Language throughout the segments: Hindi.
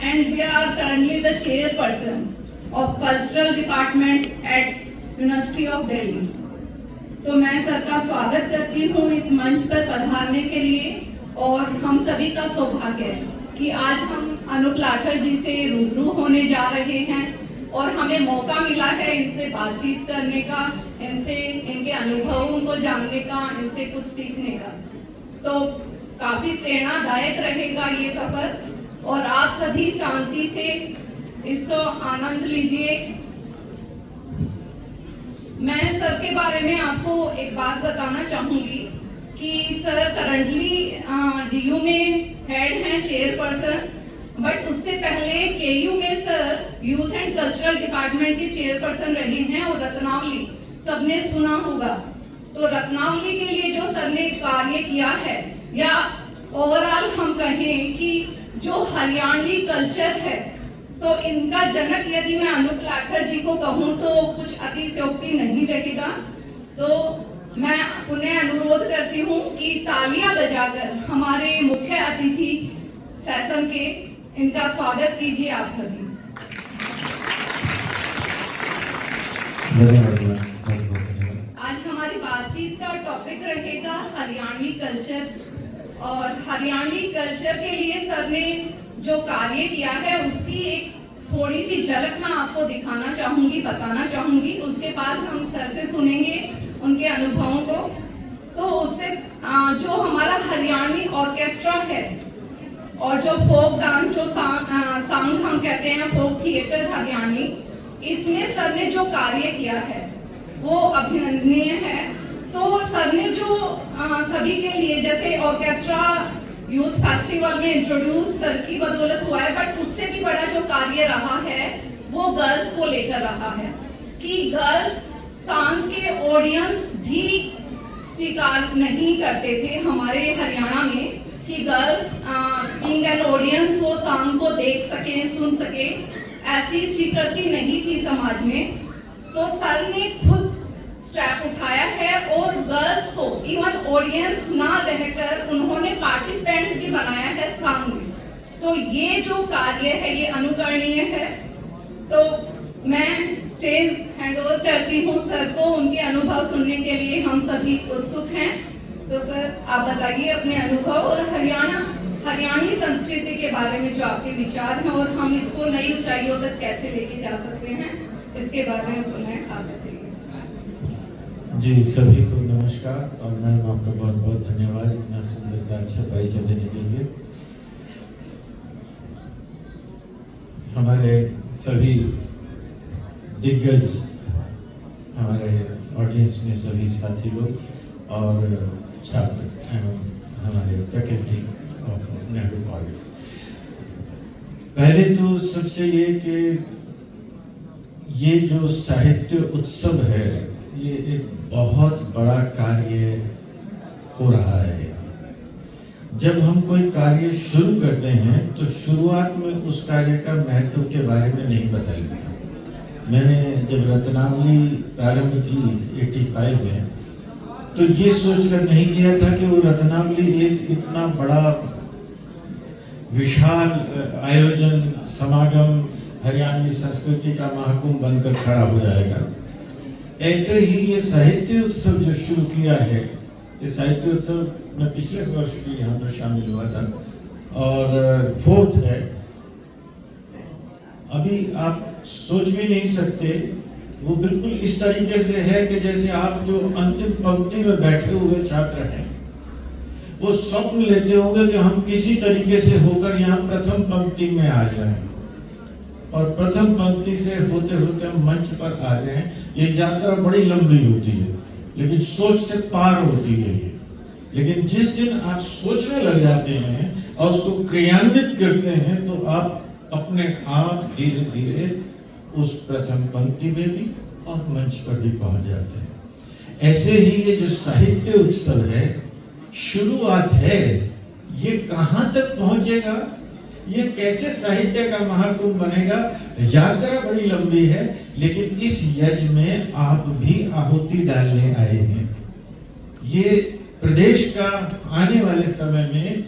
and they are currently the chairperson of Cultural Department at University of Delhi. तो मैं सर का स्वागत करती हूँ इस मंच पर पधारने के लिए, और हम सभी का सौभाग्य है कि आज हम अनुप लाठर जी से रूबरू होने जा रहे हैं और हमें मौका मिला है इनसे बातचीत करने का, इनसे इनके अनुभवों को जानने का, इनसे कुछ सीखने का। तो काफी प्रेरणादायक रहेगा ये सफर और आप सभी शांति से इसको आनंद लीजिए। मैं सर के बारे में आपको एक बात बताना चाहूंगी कि सर करंटली डीयू में हेड हैं, चेयरपर्सन, बट उससे पहले केयू में sir youth and cultural department के चेयरपर्सन रहे हैं। और रत्नावली सबने सुना होगा, तो रत्नावली के लिए जो सर ने कार्य किया है, या ओवरऑल हम कहें कि जो हरियाणवी कल्चर है, तो इनका जनक यदि मैं अनुप लाठर जी को कहूं तो कुछ अतिशयोक्ति नहीं रहेगा। तो मैं उन्हें अनुरोध करती हूं कि तालियां बजाकर हमारे मुख्य अतिथि सेशन के इनका स्वागत कीजिए आप सभी। आज हमारी बातचीत का टॉपिक रहेगा हरियाणवी कल्चर, और हरियाणवी कल्चर के लिए सर ने जो कार्य किया है उसकी एक थोड़ी सी झलक मैं आपको दिखाना चाहूंगी, बताना चाहूंगी। उसके बाद हम सर से सुनेंगे उनके अनुभवों को। तो उससे जो हमारा हरियाणवी ऑर्केस्ट्रा है और जो फोक डांस, जो सांग हम कहते हैं, फोक थिएटर हरियाणवी, इसमें सर ने जो कार्य किया है वो अभिनंदनीय है। तो सर ने जो सभी के लिए, जैसे ऑर्केस्ट्रा यूथ फेस्टिवल में इंट्रोड्यूस सर की बदौलत हुआ है, बट उससे भी बड़ा जो कार्य रहा है वो गर्ल्स को लेकर रहा है कि गर्ल्स सांग के ऑडियंस भी स्वीकार नहीं करते थे हमारे हरियाणा में, कि गर्ल्स बीइंग एन ऑडियंस वो सांग को देख सके, सुन सके, ऐसी स्वीकृति नहीं थी समाज में। तो सर ने खुद स्टेप उठाया है और गर्ल्स को इवन ऑडियंस ना रहकर उन्होंने पार्टिसिपेंट्स भी बनाया है सांग में। तो ये जो कार्य है ये अनुकरणीय है। तो मैं स्टेज हैंडओवर करती हूँ सर को, उनके अनुभव सुनने के लिए हम सभी उत्सुक हैं। तो सर आप बताइए अपने अनुभव और हरियाणवी संस्कृति के बारे में जो आपके विचार हैं, और हम इसको नई ऊंचाइयों तक कैसे लेके जा सकते हैं, इसके बारे में पुनः आप बताइए। जी, सभी को नमस्कार और मैम आपका बहुत बहुत धन्यवाद इतना सुंदर सा अच्छा परिचय देने के लिए। हमारे सभी दिग्गज, हमारे ऑडियंस में सभी साथी लोग और छात्र एवं हमारे फैकल्टी ऑफ नेहरू कॉलेज, पहले तो सबसे ये कि ये जो साहित्य उत्सव है ये एक बहुत बड़ा कार्य हो रहा है। जब हम कोई कार्य शुरू करते हैं तो शुरुआत में उस कार्य का महत्व के बारे में नहीं बताया। मैंने जब रत्नावली प्रारंभ की 85 में, तो ये सोचकर नहीं किया था कि वो रत्नावली एक इतना बड़ा विशाल आयोजन, समागम, हरियाणवी संस्कृति का महाकुंभ बनकर खड़ा हो जाएगा। ऐसे ही ये साहित्य उत्सव जो शुरू किया है, ये साहित्य उत्सव में पिछले वर्ष भी यहाँ पर शामिल हुआ था और फोर्थ है। अभी आप सोच भी नहीं सकते, वो बिल्कुल इस तरीके से है कि जैसे आप जो अंतिम पंक्ति में बैठे हुए छात्र हैं, वो स्वप्न लेते होंगे कि हम किसी तरीके से होकर यहाँ प्रथम पंक्ति में आ जाएं, और प्रथम पंक्ति से होते होते हम मंच पर आ गए। ये यात्रा बड़ी लंबी होती है, लेकिन सोच से पार होती है ये। लेकिन जिस दिन आप सोचने लग जाते हैं और उसको क्रियान्वित करते हैं, तो आप अपने आप धीरे धीरे उस प्रथम पंक्ति में भी और मंच पर भी पहुंच जाते हैं। ऐसे ही ये जो साहित्य उत्सव है, शुरुआत है, ये कहाँ तक पहुंचेगा, ये कैसे साहित्य का महाकुंभ बनेगा, यात्रा बड़ी लंबी है। लेकिन इस यज्ञ में आप भी आहुति डालने आए हैं। ये प्रदेश का आने वाले समय में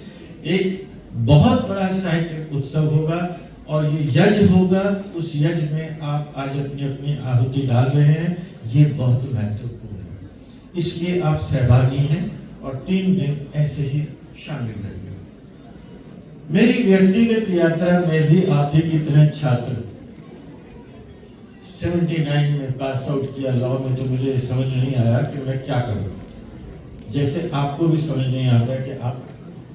एक बहुत बड़ा साहित्य उत्सव होगा, और ये यज्ञ होगा, उस यज्ञ में आप आज अपनी अपनी आहुति डाल रहे हैं, ये बहुत महत्वपूर्ण है। इसलिए आप सहभागी हैं और 3 दिन ऐसे ही शामिल रहेंगे। मेरी व्यक्तिगत यात्रा में भी आप ही की तरह छात्र 79 में पास आउट किया लॉ में, तो मुझे समझ नहीं आया कि मैं क्या करूं। जैसे आपको भी समझ नहीं आता कि आप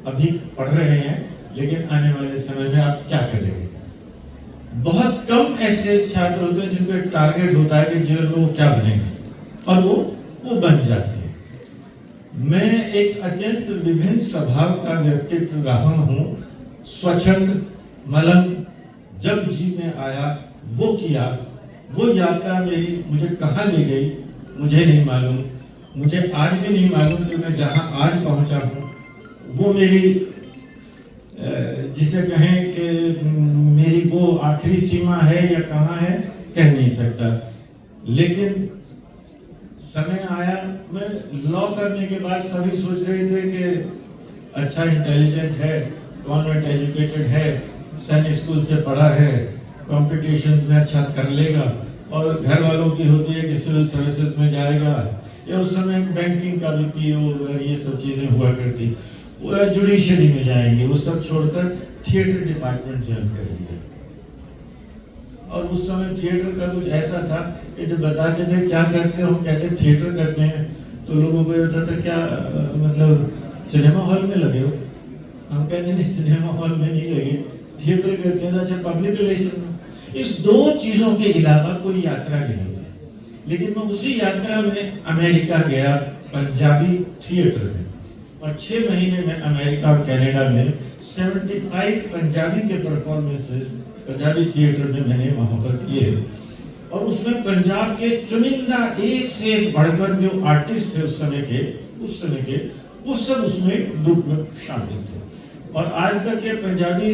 अभी पढ़ रहे हैं लेकिन आने वाले समय में आप क्या करेंगे। बहुत कम ऐसे छात्र होते हैं जिनका टारगेट होता है कि जीवन में वो क्या बनेंगे, और वो बन जाते हैं। मैं एक अत्यंत विभिन्न स्वभाव का व्यक्तित्व रहा हूँ। स्वच्छंद मलंग जब जी में आया वो किया। वो यात्रा मेरी मुझे कहाँ ले गई मुझे नहीं मालूम। मुझे आज भी नहीं मालूम कि मैं जहाँ आज पहुँचा हूँ वो मेरी जिसे कहें कि मेरी वो आखिरी सीमा है या कहाँ है, कह नहीं सकता। लेकिन समय आया, मैं लॉ करने के बाद सभी सोच रहे थे कि अच्छा इंटेलिजेंट है, कॉन्वेंट एजुकेटेड है, सैनिक स्कूल से पढ़ा है, कॉम्पिटिशन में अच्छा कर लेगा, और घर वालों की होती है कि सिविल सर्विसेज में जाएगा, या उस समय बैंकिंग का भी पीओ ये सब चीज़ें हुआ करती, वो जुडिशरी में जाएंगे। वो सब छोड़कर थिएटर डिपार्टमेंट ज्वाइन करेंगे। और उस समय थिएटर का कुछ ऐसा था कि जब बताते थे क्या करते हो, हम कहते थिएटर करते हैं, तो लोगों को ये होता था क्या मतलब सिनेमा हॉल में लगे हो। हम कहते नहीं, सिनेमा हॉल में नहीं लगे, थिएटर करते हैं। अच्छा, पब्लिक रिलेशन में। इस 2 चीज़ों के अलावा कोई यात्रा नहीं होती। लेकिन मैं उसी यात्रा में अमेरिका गया, पंजाबी थिएटर में, और 6 महीने में अमेरिका और कनाडा में 75 पंजाबी के परफॉर्मेंसेस पंजाबी थिएटर में मैंने वहां पर किए। और उसमें पंजाब के चुनिंदा एक से एक बढ़कर जो आर्टिस्ट थे उस समय के वो सब उसमें ग्रुप में शामिल थे। और आज तक के पंजाबी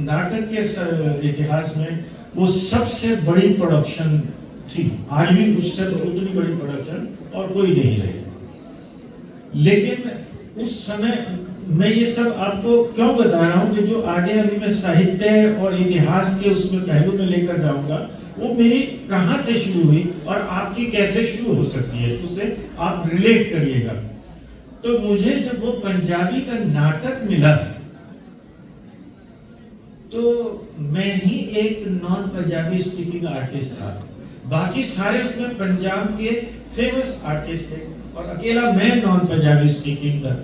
नाटक के इतिहास में वो सबसे बड़ी प्रोडक्शन थी। आज भी उससे उतनी बड़ी प्रोडक्शन और कोई नहीं रही। लेकिन उस समय मैं ये सब आपको क्यों बता रहा हूँ कि जो आगे अभी मैं साहित्य और इतिहास के उसमें पहलू में लेकर जाऊंगा, वो मेरी कहाँ से शुरू हुई और आपकी कैसे शुरू हो सकती है, उसे आप रिलेट करिएगा। तो मुझे जब वो पंजाबी का नाटक मिला तो मैं ही एक नॉन पंजाबी स्पीकिंग आर्टिस्ट था। बाकी सारे उसमें पंजाब के फेमस आर्टिस्ट थे और अकेला मैं नॉन पंजाबी स्पीकिंग था।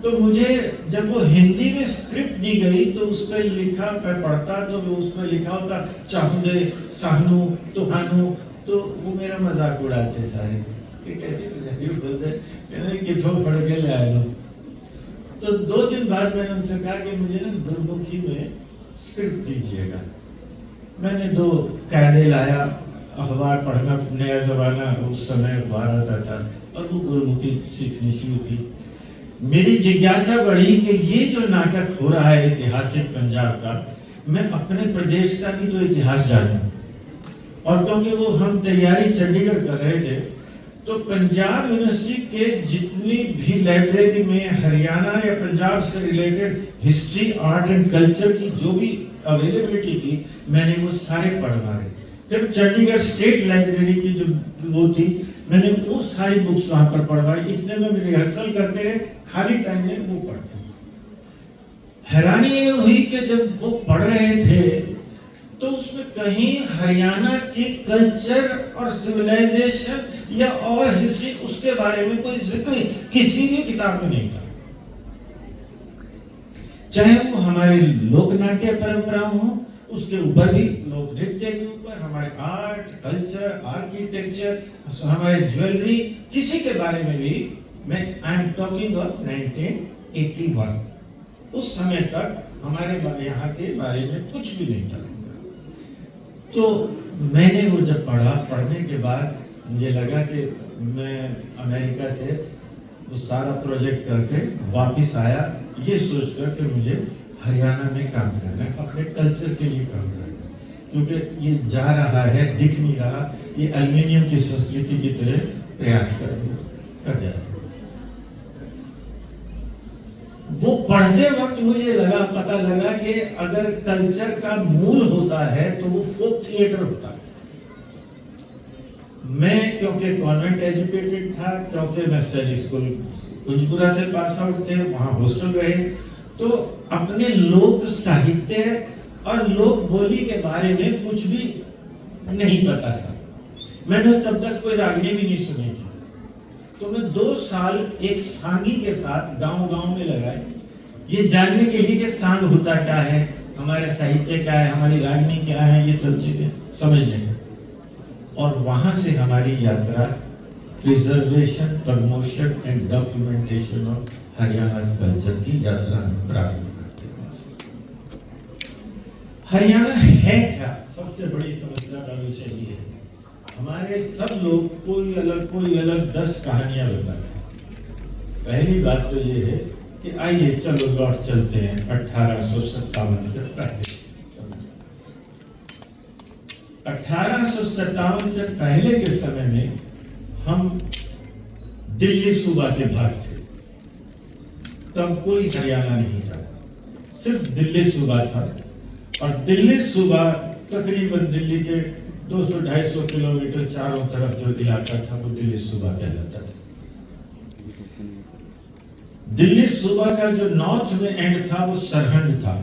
तो मुझे जब वो हिंदी में स्क्रिप्ट दी गई तो उस पर लिखा, मैं पढ़ता तो उसमें लिखा होता चाहुंदे साहनू तुहानू, तो वो मेरा मजाक उड़ाते सारे कि कैसे पंजाबी बोलते, कहते कि ठो फड़ के ले आए लो। तो 2 दिन बाद मैंने उनसे कहा कि मुझे ना गुरमुखी में स्क्रिप्ट दीजिएगा। मैंने 2 कायदे लाया, अखबार पढ़ना, नया ज़माना उस समय अखबार आता था, और वो गुरमुखी सीखनी शुरू की। मेरी जिज्ञासा बढ़ी कि ये जो नाटक हो रहा है ऐतिहासिक पंजाब का, मैं अपने प्रदेश का भी तो इतिहास जानूं। और क्योंकि वो हम तैयारी चंडीगढ़ कर रहे थे, तो पंजाब यूनिवर्सिटी के जितनी भी लाइब्रेरी में हरियाणा या पंजाब से related history, art and culture की जो भी अवेलेबिलिटी थी, मैंने वो सारे पढ़ मारे। फिर चंडीगढ़ स्टेट लाइब्रेरी की जो वो थी, मैंने वो सारी बुक्स वहां पर पढ़वाई। इतने में रिहर्सल करते रहे, खाली टाइम में वो पढ़ते। हैरानी ये हुई कि जब वो पढ़ रहे थे तो उसमें कहीं हरियाणा के कल्चर और सिविलाइजेशन या और हिस्ट्री, उसके बारे में कोई जिक्र किसी भी किताब में नहीं था। चाहे वो हमारे लोक नाट्य परंपराओं हो, उसके ऊपर भी, लोक नृत्य के ऊपर, हमारे आर्ट, कल्चर, आर्किटेक्चर, हमारे ज्वेलरी, किसी के बारे में भी मैं आई एम टॉकिंग ऑफ 1981, उस समय तक हमारे यहाँ के बारे में कुछ भी नहीं था। तो मैंने वो जब पढ़ा, पढ़ने के बाद मुझे लगा कि मैं अमेरिका से वो सारा प्रोजेक्ट करके वापस आया, ये सोचकर कि मुझे हरियाणा में काम करना है, अपने कल्चर के लिए काम करना है, क्योंकि ये जा रहा है, दिख नहीं रहा, ये एल्युमिनियम की संस्कृति की तरह प्रयास कर जा रहा है। वो पढ़ते वक्त मुझे पता लगा कि अगर कल्चर का मूल होता है तो वो फोक थिएटर होता है। मैं क्योंकि कॉन्वेंट एजुकेटेड था, क्योंकि मैं सैनिक स्कूल कुंजपुरा से पास आउट थे, वहाँ हॉस्टल रहे, तो अपने लोक साहित्य और लोक बोली के बारे में कुछ भी नहीं पता था। मैंने तब तक कोई रागनी भी नहीं सुनी थी। तो मैं 2 साल एक सांगी के साथ गांव-गांव में लगाए, ये जानने के लिए कि सांग होता क्या है, हमारा साहित्य क्या है, हमारी रागनी क्या है, ये सब चीजें समझने में। और वहां से हमारी यात्रा preservation, promotion and documentation of Haryana culture की यात्रा प्रारंभ करते हैं। हरियाणा है क्या? सबसे बड़ी समस्या का विषय ये है। हमारे सब लोग कोई अलग 10 कहानियां बताते हैं। पहली बात तो ये है कि आइए चलो लौट चलते हैं 1857 से पहले। 1857 से पहले के समय में हम दिल्ली सूबा के भाग थे। तब कोई हरियाणा नहीं था, सिर्फ दिल्ली सूबा था। और दिल्ली सूबा तकरीबन दिल्ली के 200-250 किलोमीटर चारों तरफ जो इलाका था वो दिल्ली सूबा कहलाता था। दिल्ली सूबा का जो नॉर्थ में एंड था वो सरहंद था,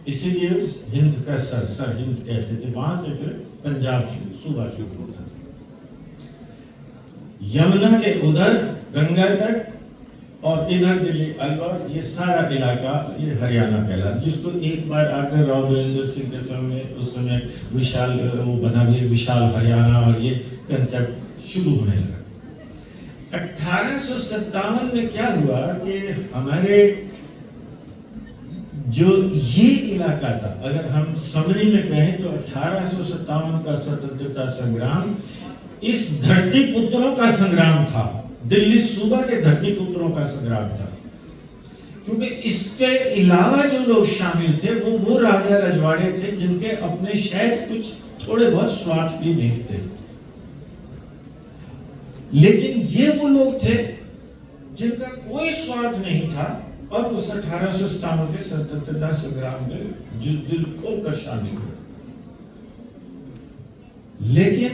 इसीलिए हिंद का सरहिंद कहते थे। वहां से फिर पंजाब सूबा शुरू होता। यमुना के उधर गंगा तक और इधर दिल्ली अलवर, ये सारा इलाका ये हरियाणा कहलाता, जिसको एक बार आकर राव वीरेंद्र सिंह के समय उस समय विशाल वो बना भी विशाल हरियाणा और ये कंसेप्ट शुरू होने लगा। 1857 में क्या हुआ कि हमारे जो ये इलाका था, अगर हम समरी में कहें तो 1857 का स्वतंत्रता संग्राम इस धरती पुत्रों का संग्राम था, दिल्ली सूबा के धरती पुत्रों का संग्राम था। क्योंकि इसके अलावा जो लोग शामिल थे वो राजा रजवाड़े थे जिनके अपने शायद कुछ थोड़े बहुत स्वार्थ भी नहीं थे, लेकिन ये वो लोग थे जिनका कोई स्वार्थ नहीं था और उस 1857 के स्वतंत्रता संग्राम में जो दिल खोलकर शामिल हुए। लेकिन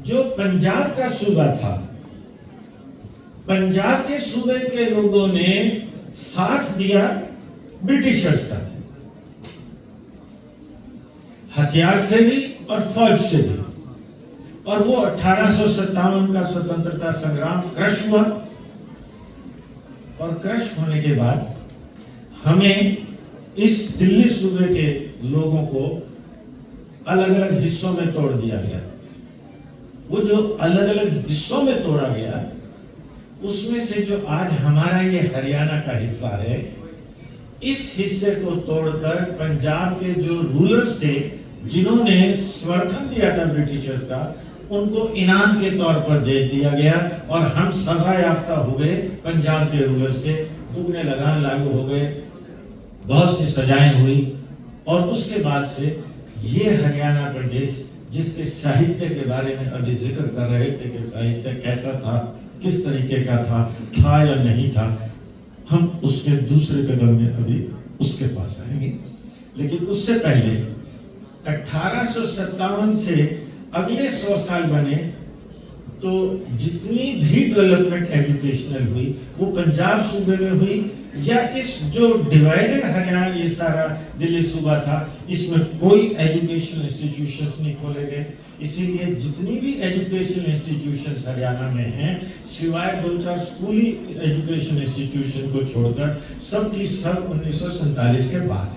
जो पंजाब का सूबा था, पंजाब के सूबे के लोगों ने साथ दिया ब्रिटिशर्स का, हथियार से भी और फौज से भी। और वो 1857 का स्वतंत्रता संग्राम क्रश हुआ। और क्रश होने के बाद हमें इस दिल्ली सूबे के लोगों को अलग अलग हिस्सों में तोड़ दिया गया। वो जो अलग अलग हिस्सों में तोड़ा गया, उसमें से जो आज हमारा ये हरियाणा का हिस्सा है, इस हिस्से को तोड़कर पंजाब के जो रूलर्स थे जिन्होंने समर्थन दिया था ब्रिटिशर्स का, उनको इनाम के तौर पर दे दिया गया और हम सजा याफ्ता हो गए। पंजाब के रूलर्स के दुगने लगान लागू हो गए, बहुत सी सजाएं हुई। और उसके बाद से ये हरियाणा प्रदेश, जिसके साहित्य के बारे में अभी जिक्र कर रहे थे कि साहित्य कैसा था, किस तरीके का था या नहीं था, हम उसके दूसरे कदम में अभी उसके पास आएंगे। लेकिन उससे पहले 1857 से अगले 100 साल बने तो जितनी भी डेवलपमेंट एजुकेशनल हुई वो पंजाब सूबे में हुई, या इस जो डिवाइडेड हरियाणा ये सारा दिल्ली सूबा था, इसमें कोई एजुकेशनल इंस्टीट्यूशंस नहीं खोले गए। इसीलिए जितनी भी एजुकेशनल इंस्टीट्यूशंस हरियाणा में हैं, सिवाय 2-4 स्कूली एजुकेशन इंस्टीट्यूशन को छोड़कर सब की सब 1947 के बाद।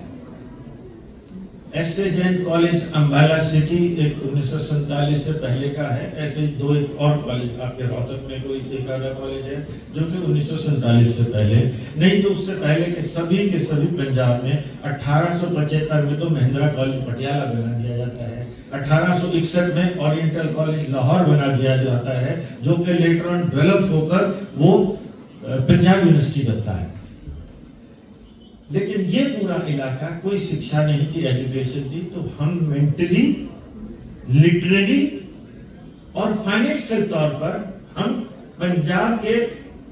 एस.ए. जैन कॉलेज अंबाला सिटी एक 1947 से पहले का है। ऐसे 2 एक और कॉलेज आपके रोहतक में कोई एक आधा कॉलेज है जो कि 1947 से पहले, नहीं तो उससे पहले के सभी पंजाब में 1875 में तो महिंद्रा कॉलेज पटियाला बना दिया जाता है, 1861 में ओरिएंटल कॉलेज लाहौर बना दिया जाता है, जो कि लेटर ऑन डेवलप होकर वो पंजाब यूनिवर्सिटी बनता है। लेकिन ये पूरा इलाका कोई शिक्षा नहीं थी, एजुकेशन थी, तो हम मेंटली, लिटरेरी और फाइनेंशियल तौर पर हम पंजाब के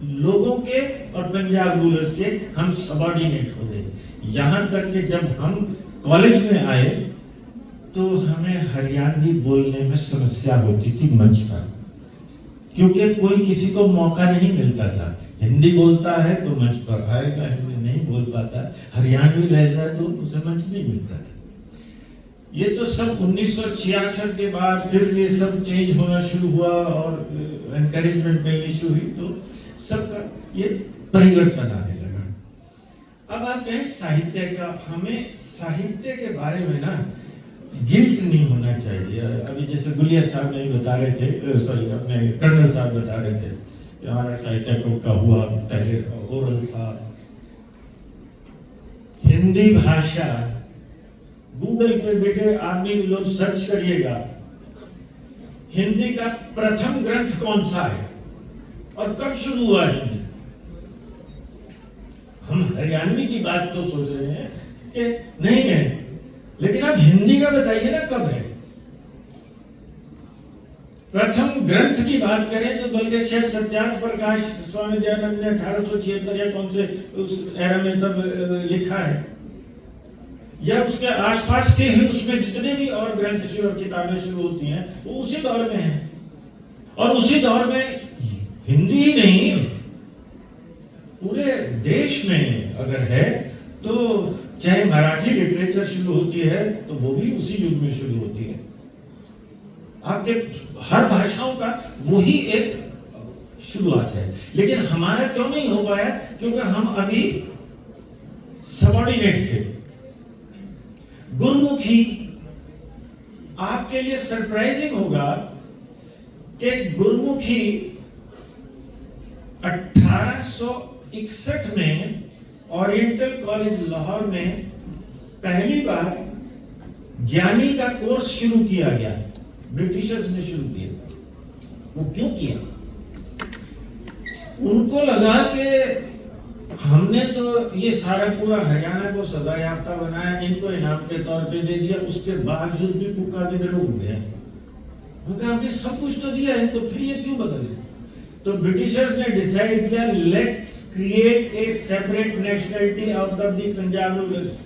लोगों के और पंजाब रूलर्स के हम सबऑर्डिनेट हो गए। यहाँ तक कि जब हम कॉलेज में आए तो हमें हरियाणवी बोलने में समस्या होती थी मंच पर, क्योंकि कोई किसी को मौका नहीं मिलता था। हिंदी बोलता है तो मंच पर आएगा, हिंदी नहीं बोल पाता, हरियाणवी लहजा तो उसे मंच नहीं मिलता था। ये तो सब 1966 के बाद फिर ये सब चेंज होना शुरू हुआ और एनकरेजमेंट मिलनी शुरू हुई, तो सबका ये परिवर्तन आने लगा। अब आप कहें साहित्य का, हमें साहित्य के बारे में ना गिल्ट नहीं होना चाहिए। अभी जैसे गुलिया साहब ने बता रहे थे, सॉरी अपने कर्नल साहब बता रहे थे कि हमारा साहित्य का हुआ पहले ओरल था। हिंदी भाषा गूगल पे बेटे आदमी लोग सर्च करिएगा, हिंदी का प्रथम ग्रंथ कौन सा है और कब शुरू हुआ हिंदी। हम हरियाणवी की बात तो सोच रहे हैं कि नहीं है, लेकिन आप हिंदी का बताइए ना कब है। प्रथम ग्रंथ की बात करें तो बल्कि शायद सत्यार्थ प्रकाश स्वामी दयानंद ने 1876 या कौन से उस एरा में तब लिखा है, या उसके आसपास के ही उसमें जितने भी और ग्रंथ शुरू और किताबें शुरू होती हैं वो उसी दौर में है। और उसी दौर में हिंदी ही नहीं पूरे देश में अगर है तो चाहे मराठी लिटरेचर शुरू होती है तो वो भी उसी युग में शुरू होती है। आपके हर भाषाओं का वही एक शुरुआत है, लेकिन हमारा क्यों नहीं हो पाया? क्योंकि हम अभी सबऑर्डिनेट थे। गुरुमुखी, आपके लिए सरप्राइजिंग होगा कि गुरुमुखी 1861 में ओरिएंटल कॉलेज लाहौर में पहली बार ज्ञानी का कोर्स शुरू किया गया। ब्रिटिशर्स ने शुरू किया। वो क्यों किया? उनको लगा कि हमने तो ये सारा पूरा हरियाणा को सजा याफ्ता बनाया, इनको इनाम के तौर पे दे दिया, उसके बावजूद भी पुकार के लोग गए। उनका हमने सब कुछ तो दिया, इनको फिर ये क्यों बदले? तो ब्रिटिशर्स ने डिसाइड किया, let's create a separate nationality out of the Punjab rulers.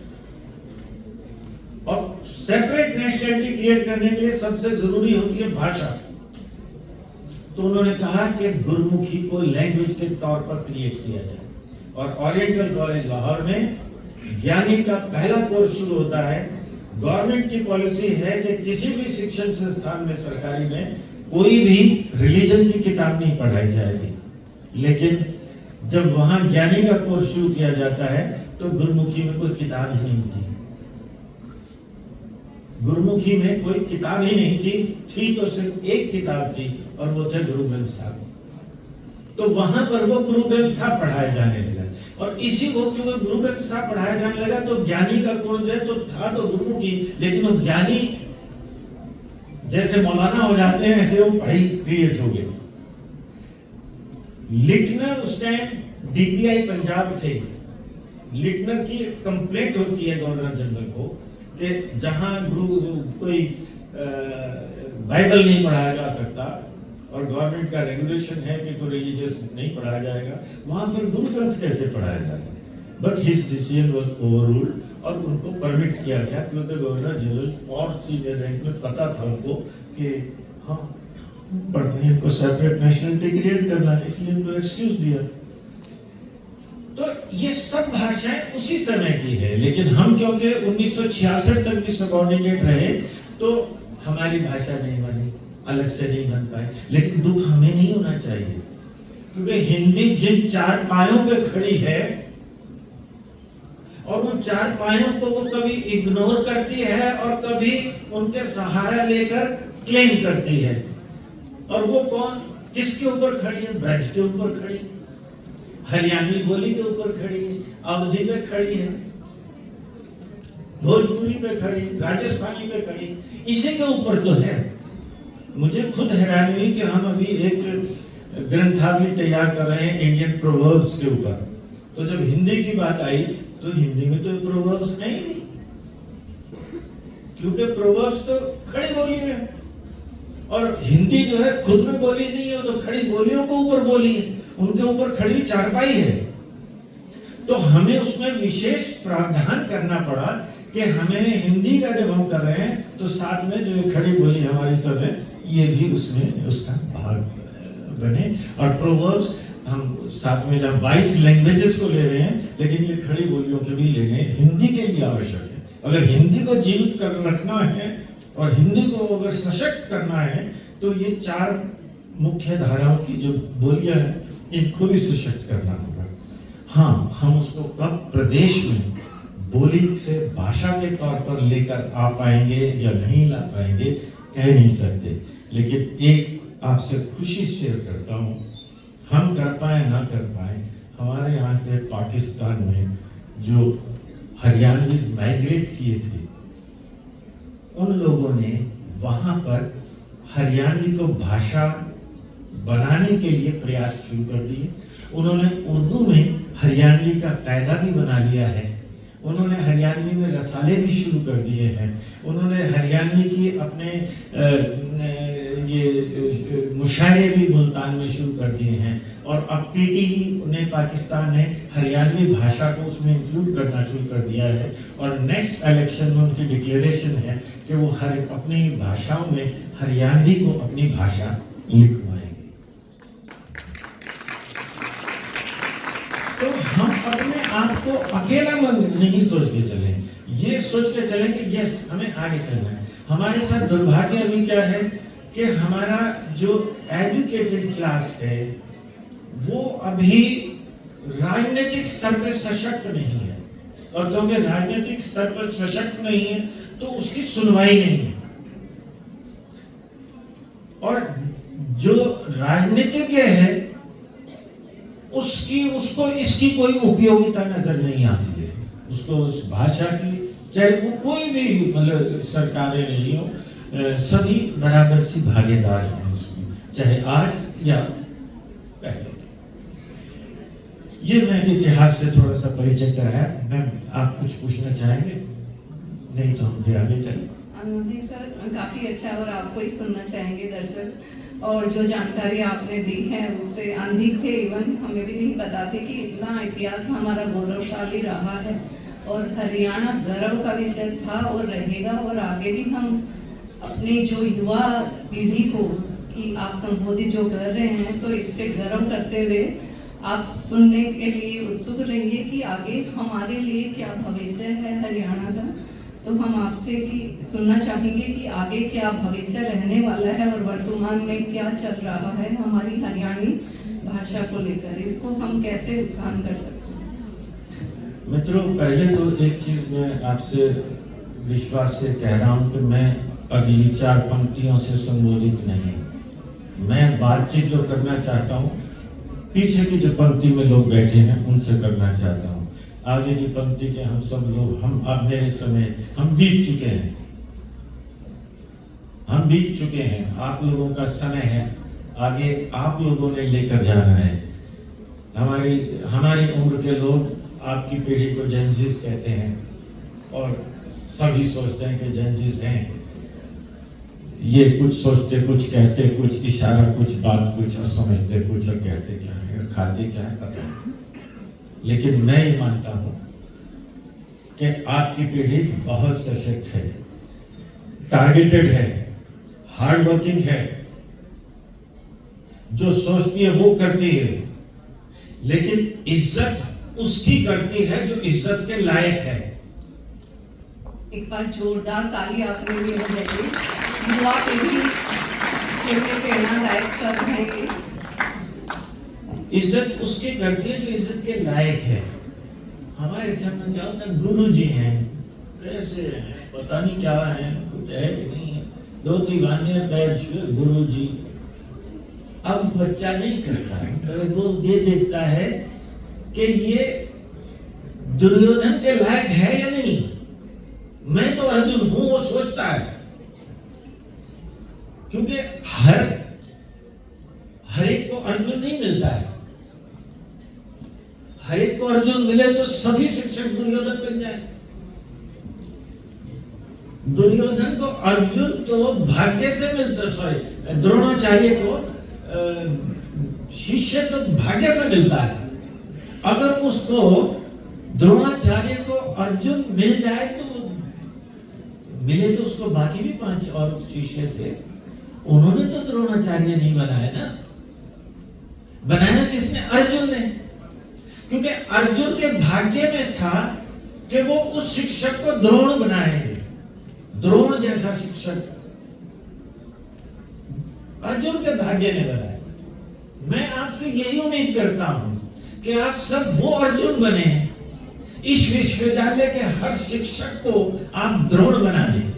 और सेपरेट नेशनलिटी क्रिएट करने के लिए सबसे जरूरी होती है भाषा। तो उन्होंने कहा कि गुरुमुखी को लैंग्वेज के तौर पर क्रिएट किया जाए। और ओरिएंटल कॉलेज लाहौर में ज्ञानी का पहला कोर्स शुरू होता है। गवर्नमेंट की पॉलिसी है कि किसी भी शिक्षण संस्थान में, सरकारी में, कोई भी रिलीजन की किताब नहीं पढ़ाई जाएगी। लेकिन जब वहां ज्ञानी का कोर्स शुरू किया जाता है तो गुरुमुखी में कोई किताब ही नहीं थी। गुरुमुखी में कोई किताब ही नहीं थी तो सिर्फ एक किताब थी और वो थे गुरु ग्रंथ साहब। तो वहां पर वो गुरु ग्रंथ साहब पढ़ाए जाने लगा। और इसी वक्त जो गुरु ग्रंथ साहब पढ़ाया जाने लगा तो ज्ञानी का कोर्स है तो था तो गुरुमुखी, लेकिन वो ज्ञानी जैसे मौलाना हो जाते हैं ऐसे वो भाई क्रिएट हो गए। लिटनर उस टाइम डीपीआई पंजाब थे। लिटनर की कंप्लेंट होती है गवर्नर जनरल को कि जहां कोई बाइबल नहीं पढ़ाया जा सकता और गवर्नमेंट का रेगुलेशन है कि कोई रिलीजियस नहीं पढ़ाया जाएगा, वहां पर गुरु ग्रंथ कैसे पढ़ाया जाएगा? But his decision was overruled और उनको परमिट किया गया, क्योंकि गवर्नर जनरल और सीनियर रैंक में पता था उनको कि हाँ पढ़ने इनको सेपरेट नेशनलिटी क्रिएट करना है, इसलिए उनको एक्सक्यूज दिया। तो ये सब भाषाएं उसी समय की है, लेकिन हम क्योंकि 1966 तक भी सबऑर्डिनेट रहे तो हमारी भाषा नहीं बनी, अलग से नहीं बन पाए। लेकिन दुख हमें नहीं होना चाहिए, क्योंकि हिंदी जिन चार पायों पे खड़ी है और उन चार पायों को वो कभी इग्नोर करती है और कभी उनके सहारा लेकर क्लेम करती है। और वो कौन, किसके ऊपर खड़ी है? ब्रज के ऊपर खड़ी, हरियाणवी बोली के ऊपर खड़ी है, अवधी पे खड़ी है, भोजपुरी पे खड़ी, राजस्थानी पे खड़ी, इसी के ऊपर तो है। मुझे खुद हैरानी हुई कि हम अभी एक ग्रंथावली तैयार कर रहे हैं इंडियन प्रोवर्ब्स के ऊपर। तो जब हिंदी की बात आई तो हिंदी में तो प्रोवर्ब्स नहीं, क्योंकि प्रोवर्ब्स तो खड़ी बोली में, और हिंदी जो है खुद में बोली नहीं है, तो खड़ी बोलियों को ऊपर बोली है। उनके ऊपर खड़ी चारपाई है। तो हमें उसमें विशेष प्रावधान करना पड़ा कि हमें हिंदी का जब हम कर रहे हैं तो साथ में जो खड़ी बोली हमारी सब है ये भी उसमें उसका भाग बने। और प्रोवर्ब्स हम साथ में जब 22 लैंग्वेजेस को ले रहे हैं, लेकिन ये खड़ी बोलियों के भी लेने हिंदी के लिए आवश्यक है। अगर हिंदी को जीवित कर रखना है और हिंदी को अगर सशक्त करना है तो ये 4 मुख्य धाराओं की जो बोलियां हैं इनको भी सशक्त करना होगा। हाँ, हम उसको कब प्रदेश में बोली से भाषा के तौर पर लेकर आ पाएंगे या नहीं ला पाएंगे कह नहीं सकते, लेकिन एक आपसे खुशी शेयर करता हूँ, हम कर पाए ना कर पाए, हमारे यहाँ से पाकिस्तान में जो हरियाणवीज माइग्रेट किए थे उन लोगों ने वहाँ पर हरियाणवी को भाषा बनाने के लिए प्रयास शुरू कर दिए। उन्होंने उर्दू में हरियाणवी का कायदा भी बना लिया है, उन्होंने हरियाणवी में रसाले भी शुरू कर दिए हैं, उन्होंने हरियाणवी की अपने ये मुशायरे भी मुल्तान में शुरू कर दिए हैं। और अब पीटीवी ने पाकिस्तान ने हरियाणवी भाषा को उसमें इंक्लूड करना शुरू कर दिया है। और नेक्स्ट इलेक्शन में उनकी डिक्लेरेशन है कि वो हर अपनी भाषाओं में हरियाणवी को अपनी भाषा लिखवाएंगे। तो हम अपने आप को अकेला मन नहीं सोच के चले, ये सोच के चले कि यस हमें आगे चलना है। हमारे साथ दुर्भाग्य अभी क्या है कि हमारा जो एजुकेटेड क्लास है वो अभी राजनीतिक स्तर पर सशक्त नहीं है, और क्योंकि राजनीतिक स्तर पर सशक्त नहीं है तो उसकी सुनवाई नहीं है। और जो राजनीतिज्ञ है उसको इसकी कोई उपयोगिता नजर नहीं आती है, उसको उस भाषा की, चाहे वो कोई भी मतलब सरकारें नहीं हो, सभी बराबर सी भागीदार हैं इसमें, चाहे आज या पहले। ये मैंने इतिहास से थोड़ा सा परिचय कराया। मैम आप कुछ पूछना चाहेंगे? नहीं तो हम फिर आगे चलें। नहीं सर, काफी अच्छा, और आपको ही सुनना चाहेंगे दर्शक। और जो जानकारी आपने दी है उससे अनभिज्ञ थे, इवन हमें भी नहीं पता थे कि इतना इतिहास हमारा गौरवशाली रहा है और हरियाणा गर्व का विषय था और रहेगा। और आगे भी हम अपनी जो युवा पीढ़ी को कि आप संबोधित जो कर रहे हैं तो इस पे गर्व करते हुए आप सुनने के लिए उत्सुक रहिए कि आगे हमारे लिए क्या भविष्य है हरियाणा का। तो हम आपसे ही सुनना चाहेंगे कि आगे क्या भविष्य रहने वाला है और वर्तमान में क्या चल रहा है हमारी हरियाणवी भाषा को लेकर, इसको हम कैसे उत्थान कर सकते हैं। मित्रों, पहले तो एक चीज मैं आपसे विश्वास से कह रहा हूं कि मैं अगली 4 पंक्तियों से संबोधित नहीं, मैं बातचीत जो करना चाहता हूं पीछे की जो पंक्ति में लोग बैठे हैं उनसे करना चाहता हूं। आगे की पंक्ति के हम सब लोग, हम अब मेरे समय हम बीत चुके हैं, हम बीत चुके हैं, आप लोगों का समय है, आगे आप लोगों ने लेकर जाना है। हमारी उम्र के लोग आपकी पीढ़ी को जेनजीज कहते हैं और सभी सोचते हैं कि जेनजीज हैं, ये कुछ सोचते कुछ कहते कुछ, इशारा कुछ, बात कुछ, और समझते कुछ और कहते क्या है, खाते क्या है पता नहीं। लेकिन मैं ये मानता हूं कि आपकी पीढ़ी बहुत सशक्त है, टारगेटेड है, हार्ड वर्किंग है, जो सोचती है वो करती है, लेकिन इज्जत उसकी करती है जो इज्जत के लायक है। एक बार जोरदार ताली आपने लिए हो जाएगी। युवा पीढ़ी के प्रेरणादायक सब हैं ये। इज्जत उसकी करती है जो इज्जत के लायक है। हमारे सामने जाओ तो गुरु जी हैं, कैसे हैं, पता नहीं क्या है, कुछ है कि नहीं है, 2 दीवाने पैर छुए गुरु जी। अब बच्चा नहीं करता है, वो ये देखता है कि ये दुर्योधन के लायक है या नहीं, मैं तो अर्जुन हूं, वो सोचता है। क्योंकि हर एक को अर्जुन नहीं मिलता है, हर एक को अर्जुन मिले तो सभी शिक्षक दुर्योधन बन जाए। दुर्योधन को अर्जुन तो भाग्य से मिलता, सॉरी द्रोणाचार्य को शिष्य तो भाग्य से मिलता है। अगर उसको द्रोणाचार्य को अर्जुन मिल जाए तो मिले, तो उसको बाकी भी 5 और शिष्य थे, उन्होंने तो द्रोणाचार्य नहीं बनाया ना। बनाया किसने? अर्जुन ने। क्योंकि अर्जुन के भाग्य में था कि वो उस शिक्षक को द्रोण बनाएंगे, द्रोण जैसा शिक्षक अर्जुन के भाग्य ने बनाया। मैं आपसे यही उम्मीद करता हूं कि आप सब वो अर्जुन बने, इस विश्वविद्यालय के हर शिक्षक को आप द्रोण बना दें।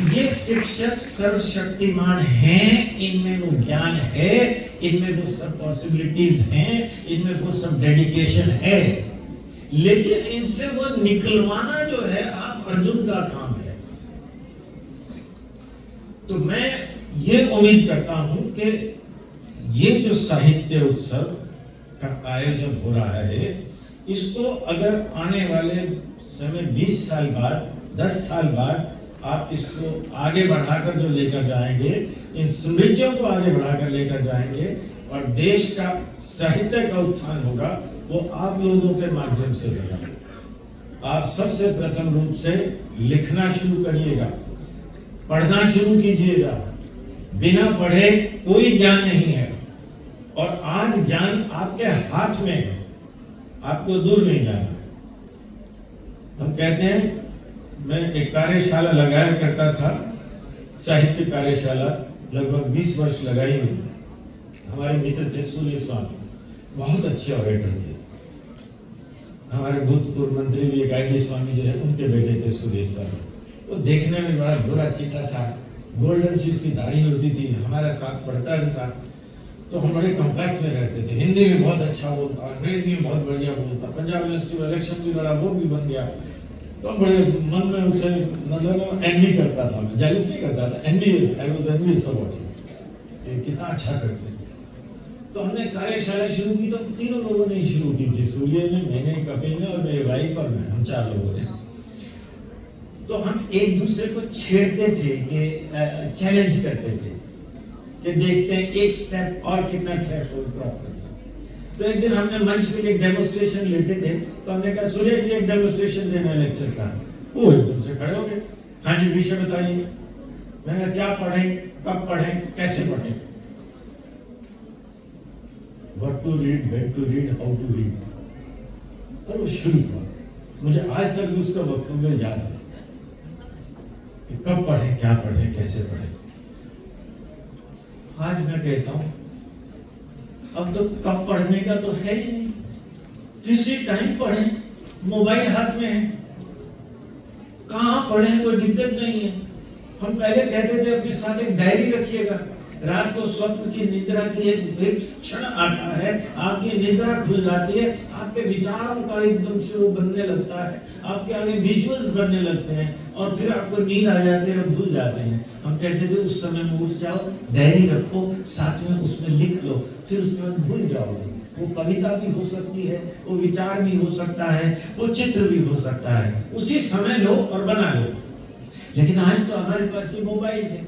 ये शिक्षक सर्वशक्तिमान हैं, इनमें वो ज्ञान है, इनमें वो सब पॉसिबिलिटीज हैं, इनमें वो सब डेडिकेशन है, लेकिन इनसे वो निकलवाना जो है आप अर्जुन का काम है। तो मैं ये उम्मीद करता हूं कि ये जो साहित्य उत्सव का आयोजन हो रहा है, इसको अगर आने वाले समय 20 साल बाद, 10 साल बाद आप इसको आगे बढ़ाकर जो लेकर जाएंगे, इन स्मृतियों को आगे बढ़ाकर लेकर जाएंगे और देश का साहित्य का उत्थान होगा, वो आप लोगों के माध्यम से होगा। आप सबसे प्रथम रूप से लिखना शुरू करिएगा, पढ़ना शुरू कीजिएगा। बिना पढ़े कोई ज्ञान नहीं है, और आज ज्ञान आपके हाथ में है, आपको दूर नहीं जाना। हम कहते हैं, मैं एक कार्यशाला लगाया करता था, साहित्य कार्यशाला, लगभग 20 वर्ष लगाई हुई। हमारे मित्र थे सूर्य स्वामी, बहुत अच्छे ऑरेटर थे। हमारे भूतपूर्व मंत्री भी गायडी स्वामी जो है, उनके बेटे थे सूर्य स्वामी। वो देखने में बड़ा गोरा चिट्टा सा, गोल्डन सी उसकी दाढ़ी होती थी, हमारा साथ पढ़ता रहता। तो हम बड़े कॉम्प्लेक्स में रहते थे। हिंदी में बहुत अच्छा बोलता, अंग्रेजी में बहुत बढ़िया बोलता, पंजाब यूनिवर्सिटी में इलेक्शन भी लड़ा, वो भी बन गया। तो बड़े मन में उसे मतलब एनवी करता था, मैं जेलस नहीं करता था, envy, I was envious about him, कितना अच्छा करते। तो हमने कार्यशाला शुरू की, तो 3 लोगों ने शुरू की थी, सूर्य ने, मैंने, कपिल ने और मेरे वाइफ और मैं, हम 4 लोगों ने। तो हम एक दूसरे को छेड़ते थे कि चैलेंज करते थे कि देखते हैं एक स्टेप और कितना थ्रेशोल्ड क्रॉस कर सकते। तो एक दिन हमने मंच पे एक डेमोन्स्ट्रेशन लेते थे, तो हमने कहा सूर्य जी एक डेमोन्स्ट्रेशन देना है लेक्चर का। वो एकदम से खड़े हो गए, हाँ जी विषय बताइए। मैंने क्या पढ़ें, कब पढ़ें, कैसे पढ़ें, what to read, when to read, how to read. और वो शुरू हुआ। मुझे आज तक भी उसका वक्तव्य याद है कि कब पढ़ें, क्या पढ़ें, कैसे पढ़ें। आज मैं कहता हूं, अब तो कब पढ़ने का तो है ही नहीं, किसी टाइम पढ़ें, मोबाइल हाथ में है, कहां पढ़ें कोई दिक्कत नहीं है। हम पहले कहते थे अपने साथ एक डायरी रखिएगा, रात को स्वप्न की निद्रा की एक क्षण आता है, आपकी निद्रा खुल जाती है, आपके विचारों का एकदम से वो बनने लगता है, आपके आगे विजुअल्स बनने लगते हैं, और फिर आपको नींद आ जाती है और भूल जाते हैं। हम कहते थे उस समय में उठ जाओ, डायरी रखो, साथ में उसमें लिख लो, फिर उसके बाद भूल जाओगे। वो कविता भी हो सकती है, वो विचार भी हो सकता है, वो चित्र भी हो सकता है, उसी समय लो और बना लो। लेकिन आज तो हमारे पास ये मोबाइल है,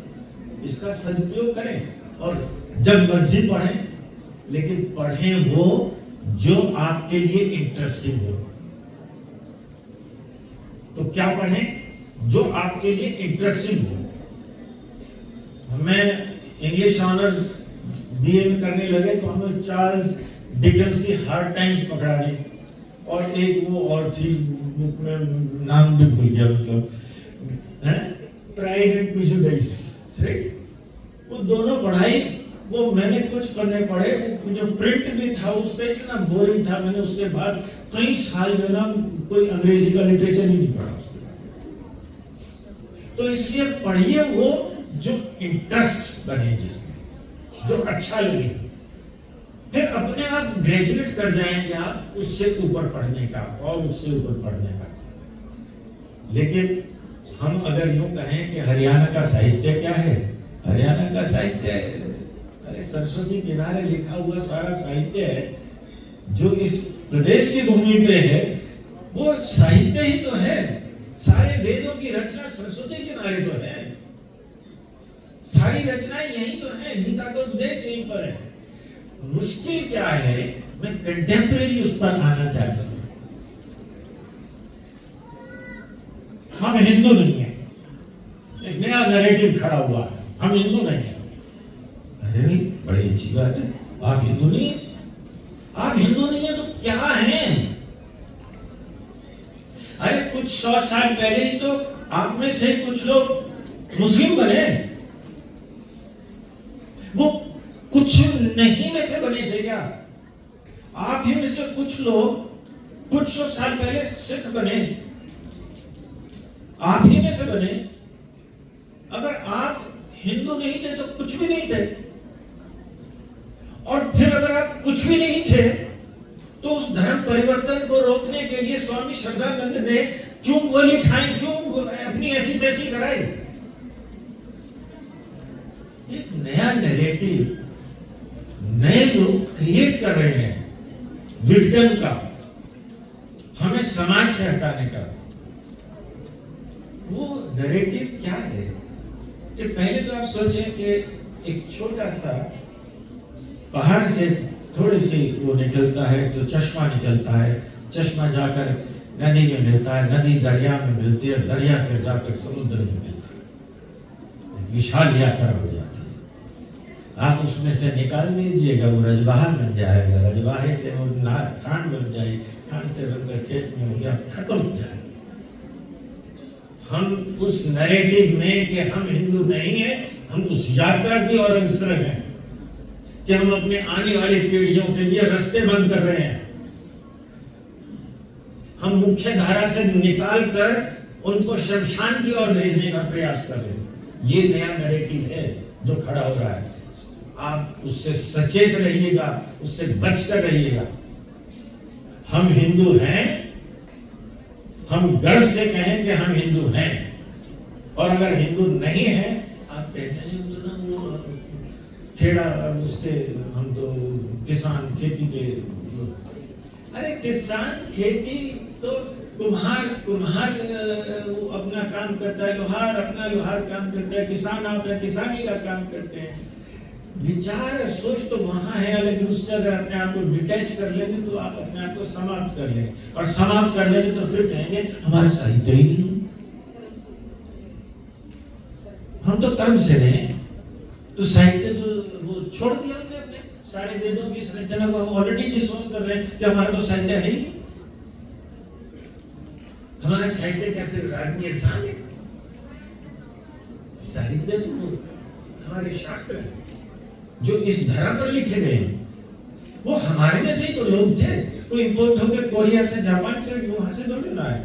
इसका सदुपयोग करें और जब मर्जी पढ़ें, लेकिन पढ़ें वो जो आपके लिए इंटरेस्टिंग हो। तो क्या पढ़ें? जो आपके लिए इंटरेस्टिंग हो। मैं इंग्लिश ऑनर्स बीए में करने लगे तो हमें चार्ल्स डिकेंस की हार्ड टाइम्स पकड़ा दी, और एक वो और थी, बुक में नाम भी भूल गया, मतलब प्राइड एंड प्रेजुडिस, वो दोनों पढ़ाई। वो मैंने कुछ पन्ने पढ़े, जो प्रिंट भी था उस पर इतना बोरिंग था, मैंने उसके बाद कई साल जो ना कोई अंग्रेजी का लिटरेचर ही नहीं पढ़ा उसके बाद। तो इसलिए पढ़िए वो जो इंटरेस्ट बने, जिसमें जो अच्छा लगे, फिर अपने आप ग्रेजुएट कर जाएंगे आप उससे ऊपर पढ़ने का और उससे ऊपर पढ़ने का। लेकिन हम अगर यूं कहें कि हरियाणा का साहित्य क्या है, हरियाणा का साहित्य, अरे सरस्वती किनारे लिखा हुआ सारा साहित्य है जो इस प्रदेश की भूमि पे है, वो साहित्य ही तो है। सारे वेदों की रचना सरस्वती के किनारे तो है, सारी रचनाएं यही तो है, गीता का उपदेश यहीं पर है। मुश्किल क्या है, मैं कंटेम्परेरी उस पर आना चाहता हूं। हम हिंदू नहीं है, एक नया नैरेटिव खड़ा हुआ है, हम हिंदू नहीं है। अरे भाई बड़ी अच्छी बात है, आप हिंदू नहीं है, आप हिंदू नहीं है तो क्या हैं? अरे कुछ 100 साल पहले ही तो आप में से कुछ लोग मुस्लिम बने, वो कुछ नहीं में से बने थे क्या? आप ही में से कुछ लोग कुछ 100 साल पहले सिख बने, आप ही में से बने। अगर आप हिंदू नहीं थे तो कुछ भी नहीं थे, और फिर अगर आप कुछ भी नहीं थे तो उस धर्म परिवर्तन को रोकने के लिए स्वामी श्रद्धानंद ने क्यों गोली खाई, क्यों अपनी ऐसी तैसी कराई? एक नया नैरेटिव नए लोग क्रिएट कर रहे हैं, विघटन का, हमें समाज से हटाने का। वो नैरेटिव क्या है? कि पहले तो आप सोचें कि एक छोटा सा पहाड़ से थोड़ी सी वो निकलता है तो चश्मा निकलता है, चश्मा जाकर नदी में मिलता है, नदी दरिया में मिलती है, दरिया फिर जाकर समुद्र में मिलता है, विशाल यात्रा हो जाती है। आप उसमें से निकाल दीजिएगा, वो रजवाहा बन जाएगा, रजवाहे से वो खान बन जाएगी, खान से बनकर खेत में हो गया, खत्म हो जाएगा। हम उस नैरेटिव में कि हम हिंदू नहीं है, हम उस यात्रा की ओर अग्रसर हैं कि हम अपने आने वाली पीढ़ियों के लिए रास्ते बंद कर रहे हैं। हम मुख्य धारा से निकाल कर उनको शमशान की ओर भेजने का प्रयास कर रहे हैं। ये नया नैरेटिव है जो खड़ा हो रहा है। आप उससे सचेत रहिएगा, उससे बचकर रहिएगा। हम हिंदू हैं, हम गर्व से कहें कि हम हिंदू हैं, और अगर हिंदू नहीं है, आप कहते हैं तो ना वो खेड़ा उसके, हम तो किसान खेती के, अरे किसान खेती तो कुम्हार वो अपना काम करता है, लोहार अपना लोहार काम करता है, किसान आप किसानी का काम करते हैं। विचार सोच तो वहां है, लेकिन उससे अगर अपने आप को डिटैच कर लेंगे तो आप अपने आप को समाप्त कर लेंगे, और समाप्त कर लेंगे तो फिर कहेंगे हमारा साहित्य ही नहीं। हम तो कर्म से नहीं, तो साहित्य तो वो छोड़ दिया हमने, अपने सारे वेदों की संरचना को हम ऑलरेडी डिसोन कर रहे हैं कि हमारा तो साहित्य है ही। हमारा साहित्य कैसे राजनीय इंसान है? साहित्य तो हमारे शास्त्र है जो इस धरा पर लिखे गए हैं, वो हमारे में से ही तो लोग थे। कोई इंपोर्ट होकर कोरिया से, जापान से, वहां से थोड़ी ना है।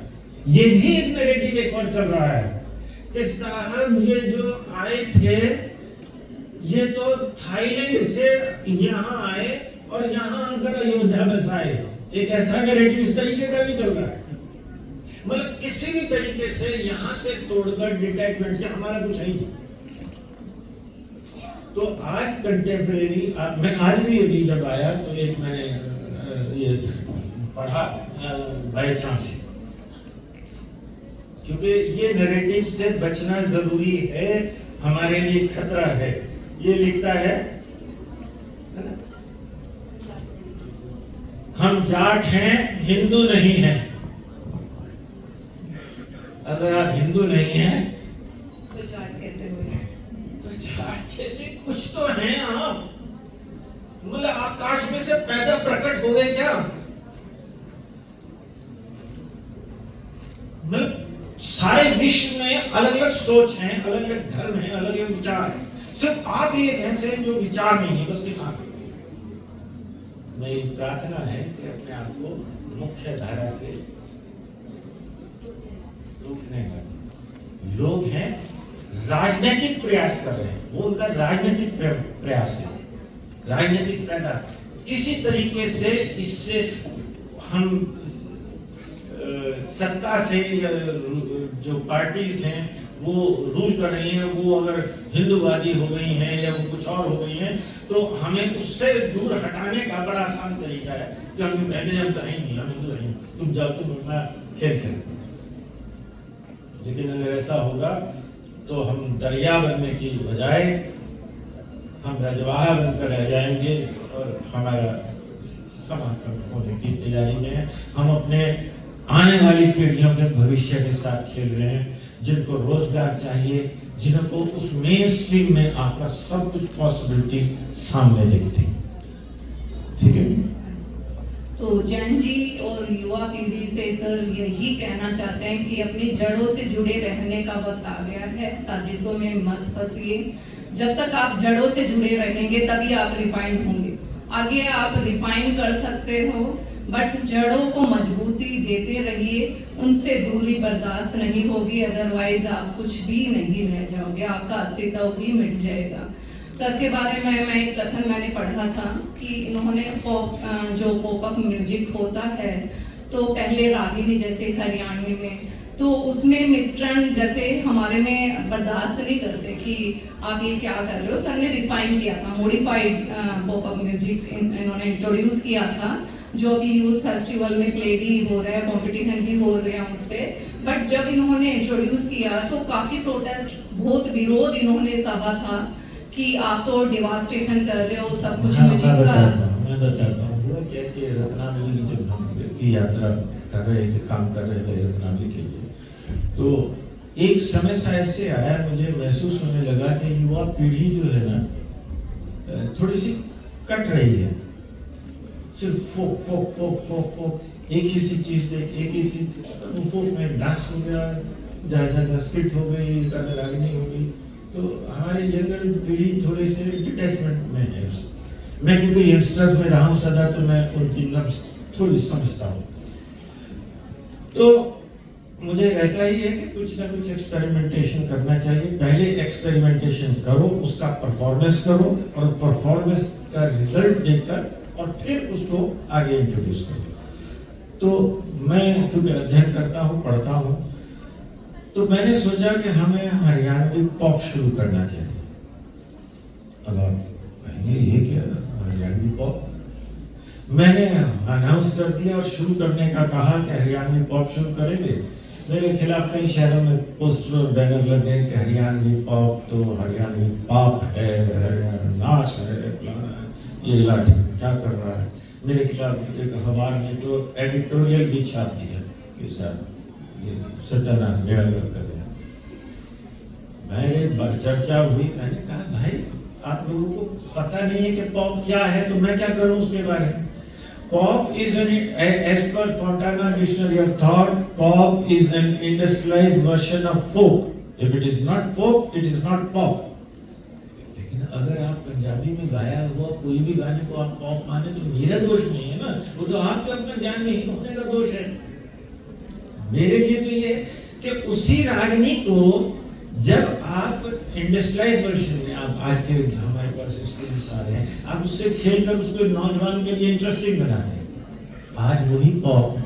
ये भी एक नैरेटिव एक और चल रहा है कि साहब ये जो आए थे ये तो थाईलैंड से यहाँ आए और यहाँ आकर अयोध्या बसाए। एक ऐसा नैरेटिव इस तरीके का भी चल रहा है। मतलब किसी भी तरीके से यहाँ से तोड़कर डिटैचमेंट के हमारा कुछ है नहीं। तो आज कंटेम्परेरी, मैं आज भी अभी जब आया तो एक मैंने ये पढ़ा बाय चांस, क्योंकि ये नैरेटिव से बचना जरूरी है, हमारे लिए खतरा है। ये लिखता है ना, हम जाट हैं, हिंदू नहीं हैं। अगर आप हिंदू नहीं हैं तो जाट कैसे हुए? तो जाट कैसे? कुछ तो हैं आप, मतलब आकाश में से पैदा प्रकट हो गए क्या? मतलब सारे विश्व में अलग अलग सोच हैं, अलग अलग धर्म हैं, अलग अलग विचार हैं, सिर्फ आप ही एक ऐसे जो विचार नहीं है, बस किसान। मेरी प्रार्थना है कि अपने आप को मुख्य धारा से रोकने का। लोग हैं राजनीतिक प्रयास कर रहे हैं, वो उनका राजनीतिक प्रयास है, राजनीतिक पैदा किसी तरीके से इससे हम सत्ता से जो पार्टीज हैं वो रूल कर रही हैं, वो अगर हिंदूवादी हो गई हैं या वो कुछ और हो गई हैं, तो हमें उससे दूर हटाने का बड़ा आसान तरीका है कि हम कहते हैं हम तो नहीं, हम हिंदू नहीं, तुम जाओ, तुम अपना खेल खेलो। लेकिन अगर ऐसा होगा तो हम दरिया बनने की बजाय हम रजवाहा बनकर रह जाएंगे और हमारा समापन होने की तैयारी में है। हम अपने आने वाली पीढ़ियों के भविष्य के साथ खेल रहे हैं, जिनको रोजगार चाहिए, जिनको उस मेन स्ट्रीम में आकर सब कुछ पॉसिबिलिटीज सामने दिखती। ठीक है, तो जैन जी और युवा पीढ़ी से सर यही कहना चाहते हैं कि अपनी जड़ों से जुड़े रहने का वक्त आ गया है, साजिशों में मत फंसिए। जब तक आप जड़ों से जुड़े रहेंगे तभी आप रिफाइंड होंगे। आगे आप रिफाइन कर सकते हो, बट जड़ों को मजबूती देते रहिए, उनसे दूरी बर्दाश्त नहीं होगी, अदरवाइज आप कुछ भी नहीं रह जाओगे, आपका अस्तित्व भी मिट जाएगा। सर के बारे में मैं एक कथन मैंने पढ़ा था कि इन्होंने जो पॉप म्यूजिक होता है, तो पहले रागिनी जैसे हरियाणवी में, तो उसमें मिश्रण जैसे हमारे में बर्दाश्त नहीं करते कि आप ये क्या कर रहे हो। सर ने रिफाइन किया था, मॉडिफाइड पॉप म्यूजिक इन्होंने इंट्रोड्यूस किया था, जो भी यूथ फेस्टिवल में प्ले भी हो रहा है, कॉम्पिटिशन भी हो रहे हैं उस पर। बट जब इन्होंने इंट्रोड्यूस किया तो काफ़ी प्रोटेस्ट, बहुत विरोध इन्होंने सहा था कि आप तो डिवास्टेशन कर रहे हो सब कुछ म्यूजिक का। मैं बताता हूँ कि रत्नावली जब हम की यात्रा कर रहे थे, काम कर रहे थे रत्नावली के लिए, तो एक समय सा ऐसे आया, मुझे महसूस होने लगा कि युवा पीढ़ी जो है ना थोड़ी सी कट रही है। सिर्फ फोक फोक फोक फोक फोक एक ही सी चीज देख, एक ही सी फोक में डांस हो गया, जहाँ स्किट हो गई, रागिनी हो गई, तो हमारे यंगर पीढ़ी थोड़े से डिटैचमेंट में है। मैं क्योंकि यंगस्टर्स में रहा हूँ सदा, तो मैं उनकी नब्ज थोड़ी समझता हूँ। तो मुझे रहता ही है कि कुछ ना कुछ एक्सपेरिमेंटेशन करना चाहिए। पहले एक्सपेरिमेंटेशन करो, उसका परफॉर्मेंस करो, और परफॉर्मेंस का रिजल्ट देखकर और फिर उसको आगे इंट्रोड्यूस करो। तो मैं क्योंकि अध्ययन करता हूँ, पढ़ता हूँ, तो मैंने सोचा कि हमें हरियाणवी पॉप शुरू करना चाहिए। अब आप कहेंगे ये क्या हरियाणवी पॉप? मैंने अनाउंस कर दिया और शुरू करने का कहा कि हरियाणवी पॉप शुरू करेंगे। मेरे खिलाफ कई शहरों में पोस्टर और बैनर लगे कि हरियाणवी पॉप तो हरियाणवी पॉप है, हरियाणवी नाच है, फलाना है, ये लाठी क्या कर रहा है। मेरे खिलाफ एक अखबार ने तो एडिटोरियल भी छाप दिया कि सर ये सत्यानाश बेड़ा कर रहे हैं। मेरे चर्चा हुई, मैंने कहा भाई आप लोगों को पता नहीं है कि पॉप क्या है, तो मैं क्या करूं उसके बारे में। Pop is an, as per Fontana dictionary of thought, pop is an industrialised version of folk. If it is not folk, it is not pop. लेकिन अगर आप पंजाबी में गाया हुआ कोई भी गाने को आप पॉप माने तो मेरा दोष नहीं है ना, वो तो आपके अपना ज्ञान नहीं होने का दोष है। मेरे लिए तो ये कि उसी रागनी को जब आप इंडस्ट्रियलाइज्ड वर्जन में, आप आज के हमारे पास स्टूडेंट्स आ रहे हैं, आप उससे खेलकर उसको नौजवान के लिए इंटरेस्टिंग बनाते हैं। आज वही पॉप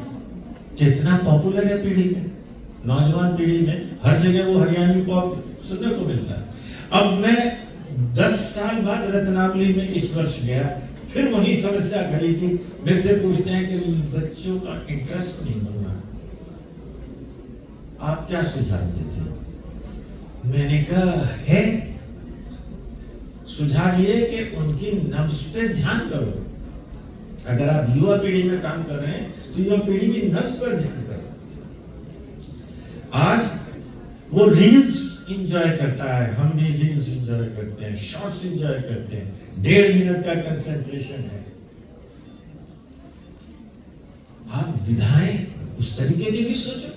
कितना पॉपुलर है पीढ़ी में, नौजवान पीढ़ी में, हर जगह वो हरियाणवी पॉप सुनने को मिलता है। अब मैं 10 साल बाद रत्नावली में इस वर्ष गया, फिर वही समस्या खड़ी थी। मेरे से पूछते हैं कि बच्चों का इंटरेस्ट नहीं होना, आप क्या सुझाव देते हैं? मैंने कहा है सुझाव ये कि उनकी नब्ज पे ध्यान करो। अगर आप युवा पीढ़ी में काम कर रहे हैं तो युवा पीढ़ी की नब्ज पर ध्यान करो। आज वो रील्स इंजॉय करता है, हम भी रील्स इंजॉय करते हैं, शॉर्ट्स इंजॉय करते हैं, 1.5 मिनट का कंसंट्रेशन है। आप विधाएं उस तरीके की भी सोचो।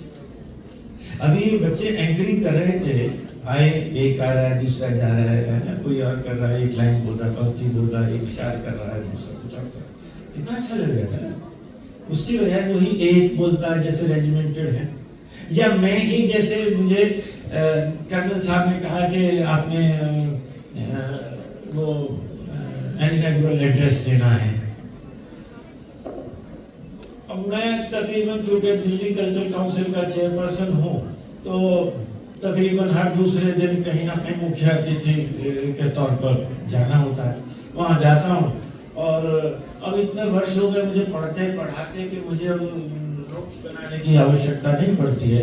अभी बच्चे एंकरिंग कर रहे थे, आए, एक आ रहा है, दूसरा जा रहा है ना, कोई और कर रहा है, एक लाइन बोल रहा है, पंक्ति बोल रहा है, एक इशारा कर रहा है, दूसरा कुछ और कर रहा है। कितना अच्छा लग रहा था ना। उसकी बजाय वही एक बोलता है जैसे रेजिमेंटेड है, या मैं ही जैसे मुझे कर्नल साहब ने कहा कि आपने वो इनॉग्रेशन एड्रेस देना है। अब मैं तकरीबन क्योंकि दिल्ली कल्चर काउंसिल का चेयरपर्सन हूँ, तो तकरीबन हर दूसरे दिन कहीं ना कहीं मुख्य अतिथि के तौर पर जाना होता है। वहाँ जाता हूँ और अब इतने वर्ष हो गए मुझे पढ़ते पढ़ाते कि मुझे अब नोट्स बनाने की आवश्यकता नहीं पड़ती है।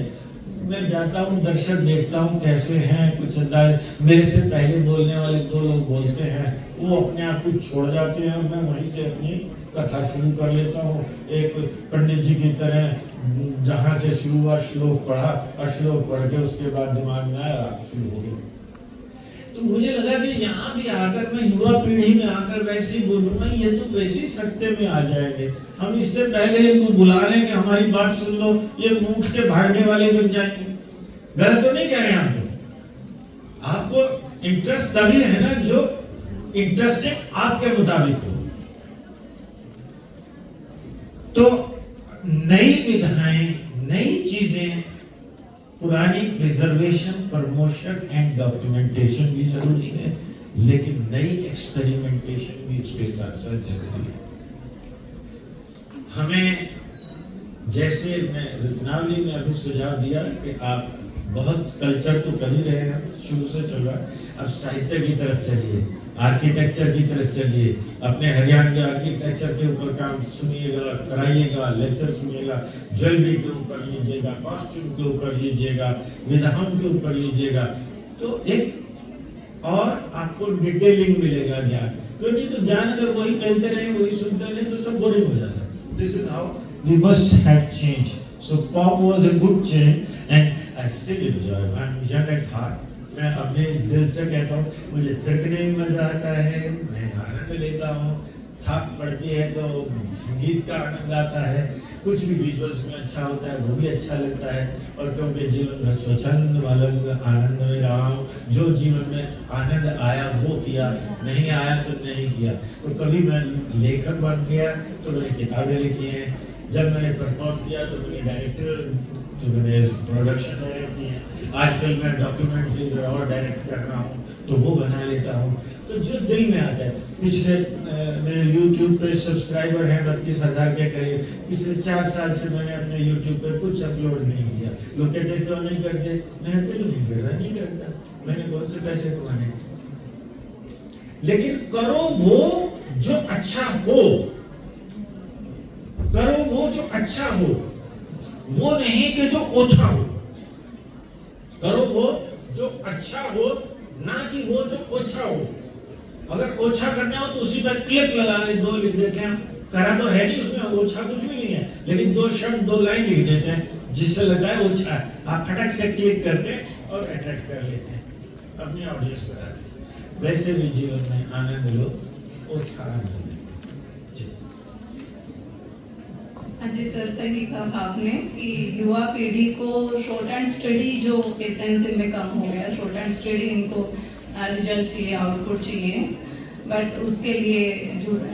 मैं जाता हूँ, दर्शक देखता हूँ कैसे हैं, कुछ अंदाज मेरे से पहले बोलने वाले 2 लोग बोलते हैं, वो अपने आप को छोड़ जाते हैं, मैं वहीं से अपनी कथा शुरू कर लेता हूँ। एक पंडित जी की तरह जहाँ से शुरू हुआ श्लोक पढ़ा और श्लोक पढ़ के उसके बाद दिमाग में आया शुरू हो गया। तो मुझे लगा कि यहाँ भी आकर मैं युवा पीढ़ी में आकर वैसे ही बोलूंगा, ये तो वैसे ही सत्य में आ जाएंगे। हम इससे पहले इनको बुला रहे हैं कि हमारी बात सुन लो, ये मूठ के भागने वाले बन जाएंगे। गलत तो नहीं कह रहे हैं आपको इंटरेस्ट तभी है ना जो इंटरेस्टिंग आपके मुताबिक हो। तो नई विधाएं, नई चीजें, पुरानी प्रिजर्वेशन, प्रमोशन एंड डॉक्यूमेंटेशन भी जरूरी है, लेकिन नई एक्सपेरिमेंटेशन भी उसके साथ साथ जरूरी है। हमें जैसे मैं रत्नावली में अभी सुझाव दिया कि आप बहुत कल्चर तो कर ही रहे हैं, शुरू से चल रहा है, अब साहित्य की तरफ चलिए, आर्किटेक्चर की तरफ चलिए, अपने हरियाणा के आर्किटेक्चर के ऊपर काम सुनिएगा, कराइएगा, लेक्चर सुनिएगा, ज्वेलरी के ऊपर लीजिएगा, कॉस्ट्यूम के ऊपर लीजिएगा, विधाओं के ऊपर लीजिएगा, तो एक और आपको डिटेलिंग मिलेगा ज्ञान। क्योंकि तो ज्ञान अगर वही फैलते रहे, वही सुनते रहे तो सब बोरिंग हो जाएगा। This is how we must have change. So pop was a good change and I still enjoy, I am young at heart. मैं अपने दिल से कहता हूँ, मुझे थिरकने में मजा आता है, मैं आनंद लेता हूँ, थक पड़ती है तो संगीत का आनंद आता है, कुछ भी विजुअल्स में अच्छा होता है वो भी अच्छा लगता है। और क्योंकि जीवन में स्वच्छंद मलंग आनंद में रहा हूँ, जो जीवन में आनंद आया वो किया, नहीं आया तो नहीं किया। तो कभी मैं लेखक बन गया तो मैंने किताबें लिखी हैं, जब मैंने परफॉर्म किया तो मैंने डायरेक्टर, तो मैंने प्रोडक्शन डायरेक्ट किया, आजकल मैं डॉक्यूमेंट्रीज और डायरेक्ट कर रहा हूँ तो वो बना लेता हूँ। तो जो दिल में आता है, पिछले मेरे YouTube पे सब्सक्राइबर हैं 32,000 के करीब, पिछले 4 साल से मैंने अपने YouTube पे कुछ अपलोड नहीं किया। लोग कहते क्यों नहीं करते, मेरा दिल नहीं कर रहा, नहीं करता, मैंने कौन से पैसे कमाने। लेकिन करो वो जो अच्छा हो, करो वो जो अच्छा हो, वो नहीं कि जो ओछा हो। करो वो जो अच्छा हो, ना कि वो जो ओछा हो। अगर ओछा करना हो तो उसी पर क्लिप लगा ले, 2 लिख देते हैं, करा तो है नहीं उसमें, ओछा कुछ भी नहीं है, लेकिन 2 शब्द 2 लाइन लिख देते हैं जिससे लगता है ओछा है। आप फटक से क्लिक करते हैं और अट्रैक्ट कर लेते हैं, अपनी ऑडियंस बनाते। वैसे भी जीवन में आनंद लो, ओछा आनंद। हाँ जी सर, सही कहा आपने कि युवा पीढ़ी को शॉर्ट एंड स्टडी जो पेशेंस इनमें कम हो गया, शॉर्ट एंड स्टडी इनको रिजल्ट चाहिए, आउटपुट चाहिए, बट उसके लिए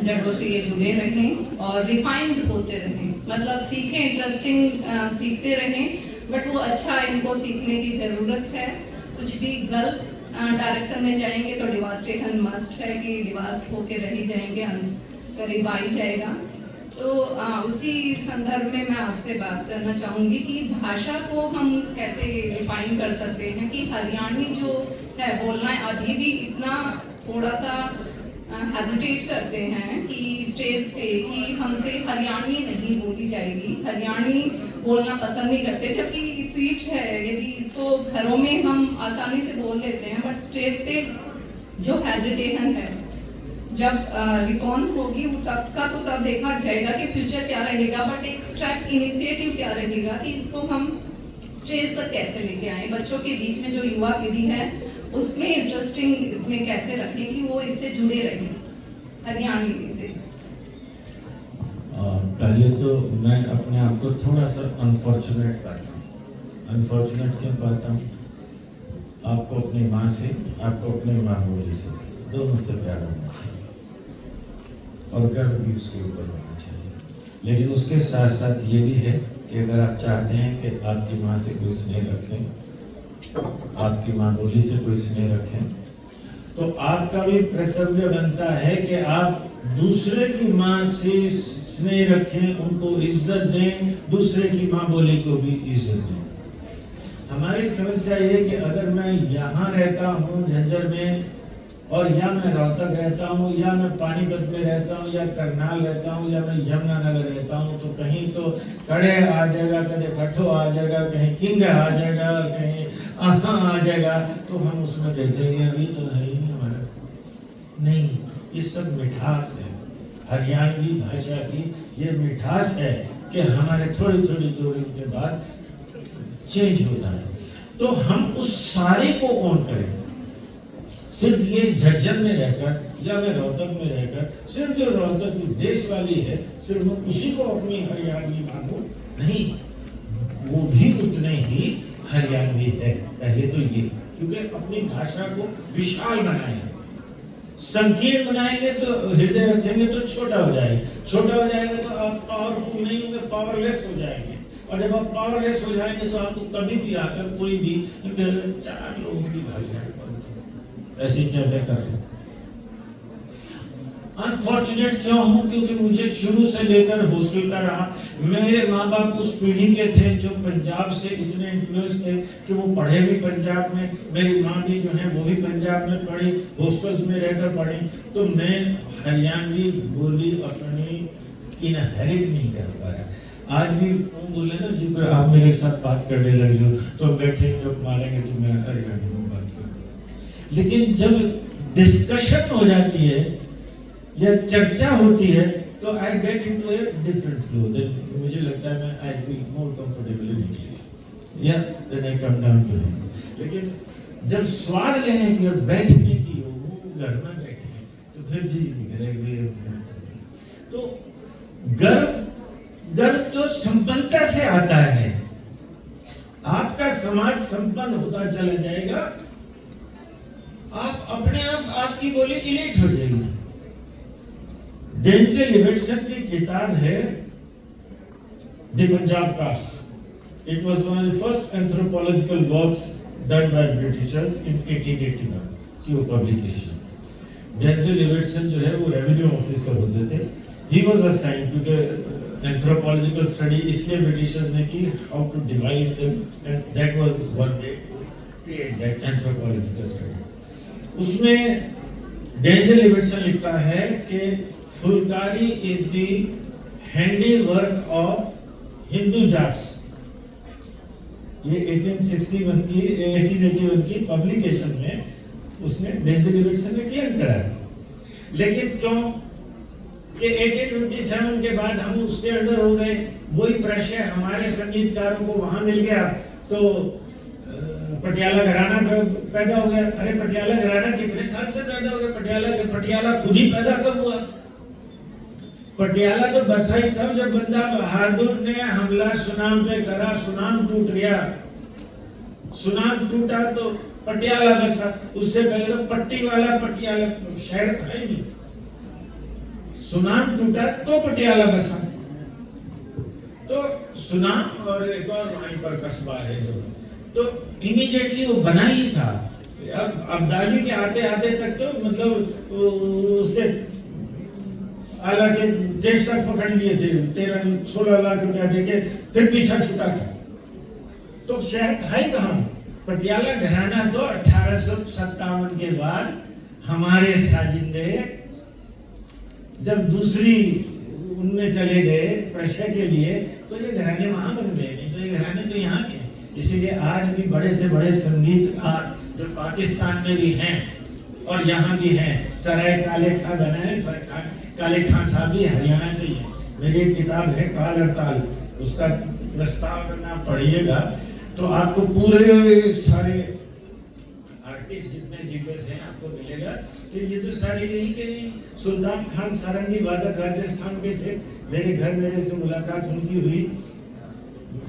जड़ों से ये जुड़े रहें और रिफाइंड होते रहें, मतलब सीखें, इंटरेस्टिंग सीखते रहें, बट वो अच्छा इनको सीखने की ज़रूरत है। कुछ भी गलत डायरेक्शन में जाएंगे तो डिवास्टेशन मस्ट है कि डिवास्ट होके रह जाएंगे, करीब आ ही जाएगा। तो उसी संदर्भ में मैं आपसे बात करना चाहूँगी कि भाषा को हम कैसे डिफाइन कर सकते हैं कि हरियाणवी जो है बोलना अभी भी इतना थोड़ा सा हेजिटेट करते हैं कि स्टेज पे कि हमसे हरियाणवी नहीं बोली जाएगी, हरियाणवी बोलना पसंद नहीं करते, जबकि स्वीट है, यदि इसको घरों में हम आसानी से बोल लेते हैं, बट स्टेज पे जो हेजिटेशन है, जब रिकॉन होगी तब का तो तब देखा जाएगा कि फ्यूचर क्या रहेगा, बट एक स्टेप इनिशिएटिव क्या रहेगा कि इसको हम स्टेज तक कैसे लेके आए, बच्चों के बीच में जो युवा पीढ़ी है उसमें इंटरेस्टिंग इसमें कैसे रखें कि वो इससे जुड़े रहें हरियाणवी से। पहले तो मैं अपने आप को थोड़ा सा अनफॉर्चुनेट पाता हूँ। अनफॉर्चुनेट क्यों पाता हूँ? आपको अपनी माँ से, आपको अपने माँ बोली से, दोनों से प्यार होना चाहिए और गर्व भी उसके ऊपर होना चाहिए। लेकिन उसके साथ साथ ये भी है कि अगर आप चाहते हैं कि आपकी माँ से कोई स्नेह रखें, आपकी माँ बोली से कोई स्नेह रखें, तो आपका भी कर्तव्य बनता है कि आप दूसरे की माँ से स्नेह रखें, उनको इज्जत दें, दूसरे की माँ बोली को भी इज्जत दें। हमारी समस्या ये है कि अगर मैं यहाँ रहता हूँ झज्जर में और या मैं रोहतक रहता हूँ, या मैं पानीपत में रहता हूँ, या करनाल रहता हूँ, या मैं यमुनानगर रहता हूँ, तो कहीं तो कड़े आ जाएगा, कहीं कठो आ जाएगा, कहीं किंग आ जाएगा, कहीं आ जाएगा, तो हम उसमें कहते हैं अभी तो है ही नहीं हमारा। नहीं, ये सब मिठास है, हरियाणवी भाषा की ये मिठास है कि हमारे थोड़ी थोड़ी दूरी के बाद चेंज होता है। तो हम उस सारे को ऑन करें। सिर्फ ये झज्जर में रहकर या मैं रोहतक में रहकर सिर्फ जो रोहतक की देश वाली है सिर्फ मैं उसी को अपनी हरियाणवी मानूं, नहीं, वो भी उतने ही हरियाणवी है। पहले तो ये, क्योंकि अपनी भाषा को विशाल बनाएंगे, संकीर्ण बनाएंगे तो हृदय रखेंगे तो छोटा हो जाएगा, छोटा हो जाएगा तो आप पावरफुल नहीं होंगे, पावरलेस हो जाएंगे। और जब आप पावरलेस हो जाएंगे तो आपको कभी भी आकर कोई भी 4 लोगों की भाषा ऐसी चर्चा कर रहे। अनफॉर्चुनेट क्यों हूं? क्योंकि मुझे शुरू से लेकर हॉस्टल का रहा। मेरे माँ बाप उस पीढ़ी के थे जो पंजाब से इतने इन्फ्लुएंस थे कि वो पढ़े भी पंजाब में। मेरी माँ भी जो है वो भी पंजाब में पढ़ी, हॉस्टल्स में रहकर पढ़ी। तो मैं हरियाणवी बोली अपनी इनहेरिट नहीं कर पाया। आज भी बोले ना जिक्र आप मेरे साथ बात करने लगे हो तो बैठे जब मारेंगे तो मैं हरियाणवी में बात करूँ, लेकिन जब डिस्कशन हो जाती है या चर्चा होती है तो I get into a different flow. Then मुझे लगता है मैं I be more comfortable in English या then I come down to Hindi. लेकिन जब स्वाद लेने की और बैठने की हो, वो घर में बैठे तो फिर जी करेंगे। तो गर्व तो संपन्नता से आता है। आपका समाज संपन्न होता चला जाएगा, आप अपने आप आपकी बोली इलीट हो जाएगी। डेंजल लिविंगस्टन की किताब है the Punjab caste. It was one of the first anthropological works done by Britishers in 1881 की वो पब्लिकेशन। डेंजल लिविंगस्टन जो है वो रेवेन्यू ऑफिसर होते थे। ही वाज असाइंड क्योंकि एंथ्रोपोलॉजिकल स्टडी इसलिए ब्रिटिशर्स ने की how to divide them and that was one way to create that anthropological study. उसमें डेंजल लिविंगस्टन लिखता है कि phulkari is the handiwork of Hindu Jats. ये 1881 की पब्लिकेशन में उसने डेंजल लिविंगस्टन ने क्लेम करा है। लेकिन क्यों कि 1857 के बाद हम उसके अंदर हो गए, वही प्रेशर हमारे संगीतकारों को वहां मिल गया तो पटियाला घराना पैदा हो गया। अरे पटियाला घराना कितने साल से पैदा हो गया? पटियाला खुद ही पैदा कब हुआ? पटियाला तो बसा ही तब जब बंदा बहादुर ने हमला सुनाम पे करा, सुनाम टूट गया। सुनाम टूटा तो पटियाला बसा, उससे पहले तो पट्टी वाला पटियाला शहर था ही नहीं। सुनाम टूटा तो पटियाला बसा। तो सुनाम और एक और वहीं पर कस्बा है तो इमीडिएटली वो बना ही था। अब अब्दाली के आते आते तक तो मतलब उसके आला के देश तक पकड़ लिए थे, 13-16 लाख रुपया देके फिर पीछा छुटा था। तो शहर था ही कहाँ? पटियाला घराना तो 1857 के बाद हमारे साजिंदे जब दूसरी उनमें चले गए प्रेशर के लिए तो ये घराने वहां बन गए, नहीं तो ये घराने तो यहाँ के। इसीलिए आज भी बड़े से बड़े संगीतकार जो पाकिस्तान में भी हैं और यहाँ भी हैं, सराय काले खां बना है, काले खां साहब भी हरियाणा से ही है। मेरी एक किताब है काल और ताल, उसका प्रस्ताव करना पढ़िएगा तो आपको पूरे सारे आर्टिस्ट जितने दिग्गज हैं आपको मिलेगा कि ये तो सारे यही के सुल्तान खान सारंगी वादक राजस्थान के थे। मेरे घर मेरे से मुलाकात उनकी हुई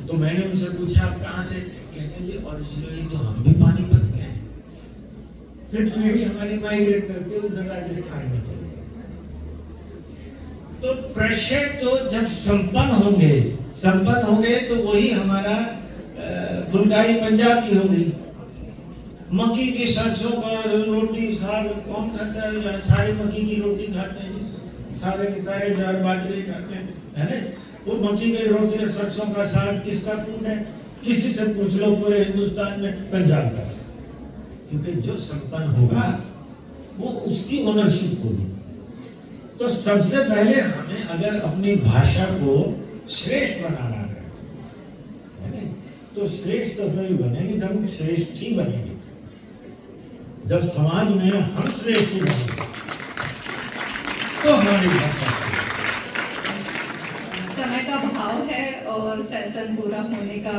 तो मैंने उनसे पूछा आप कहाँ से? कहते जी ओरिजिनली तो हम भी पानीपत के हैं, फिर पीढ़ी हमारी माइग्रेट करके उधर राजस्थान में चले गए। तो प्रेशर तो जब संपन्न होंगे तो वही हमारा फुलकारी पंजाब की हो गई। मक्की की सरसों का रोटी साग कौन खाता है? सारे मक्की की रोटी खाते हैं, सारे के सारे ज्वार बाजरे खाते हैं, है ना? वो मक्की की रोटी और सरसों का साग किसका फूड है? किसी से पूछ लो पूरे हिंदुस्तान में पंजाब का। क्योंकि जो संपन्न होगा वो उसकी ओनरशिप होगी। तो सबसे पहले हमें अगर अपनी भाषा को श्रेष्ठ बनाना है ना, तो श्रेष्ठ तो तभी बनेगी जब हम श्रेष्ठ ही बनेंगे, जब समाज में हम श्रेष्ठ ही बनेंगे तो हमारी भाषा। समय का भाव है और सेशन पूरा होने का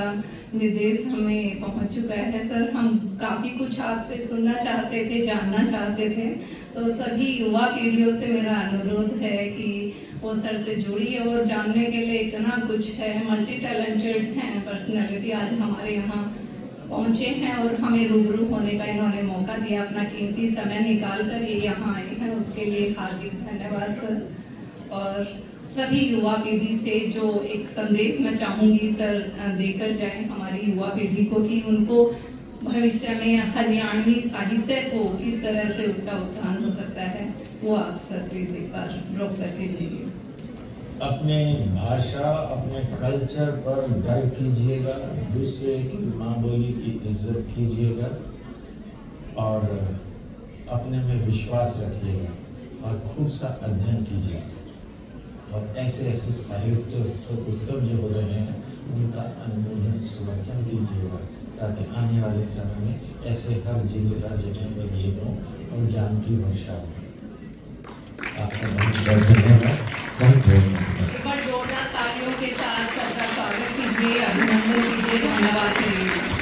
निर्देश हमें पहुंच चुका है सर। हम काफ़ी कुछ आपसे सुनना चाहते थे, जानना चाहते थे, तो सभी युवा पीढ़ियों से मेरा अनुरोध है कि वो सर से जुड़िए और जानने के लिए इतना कुछ है। मल्टी टैलेंटेड हैं पर्सनैलिटी, आज हमारे यहाँ पहुँचे हैं और हमें रूबरू होने का इन्होंने मौका दिया, अपना कीमती समय निकाल कर ये यहाँ आए हैं, उसके लिए हार्दिक धन्यवाद सर। और सभी युवा पीढ़ी से जो एक संदेश मैं चाहूँगी सर देकर जाएं हमारी युवा पीढ़ी को, कि उनको भविष्य में हरियाणवी साहित्य को किस तरह से उसका उत्थान हो सकता है, वो आप सर प्लीज एक बार ड्रॉप करके दीजिए। अपने भाषा, अपने कल्चर पर गर्व कीजिएगा, दूसरे की माँ बोली की इज्जत कीजिएगा और अपने में विश्वास रखिएगा और खूब सा अध्ययन कीजिएगा और ऐसे ऐसे साहित्य उत्सव जो हो रहे हैं उनका अनुमोदन समर्थन कीजिएगा, ताकि आने वाले समय में ऐसे हर जिले राज्य में ये हो और ज्ञान की वर्षा हो। आपका बहुत धन्यवाद। जोरदार तालियों के साथ सबका स्वागत कीजिए, अभिनंदन कीजिए, धन्यवाद करिए।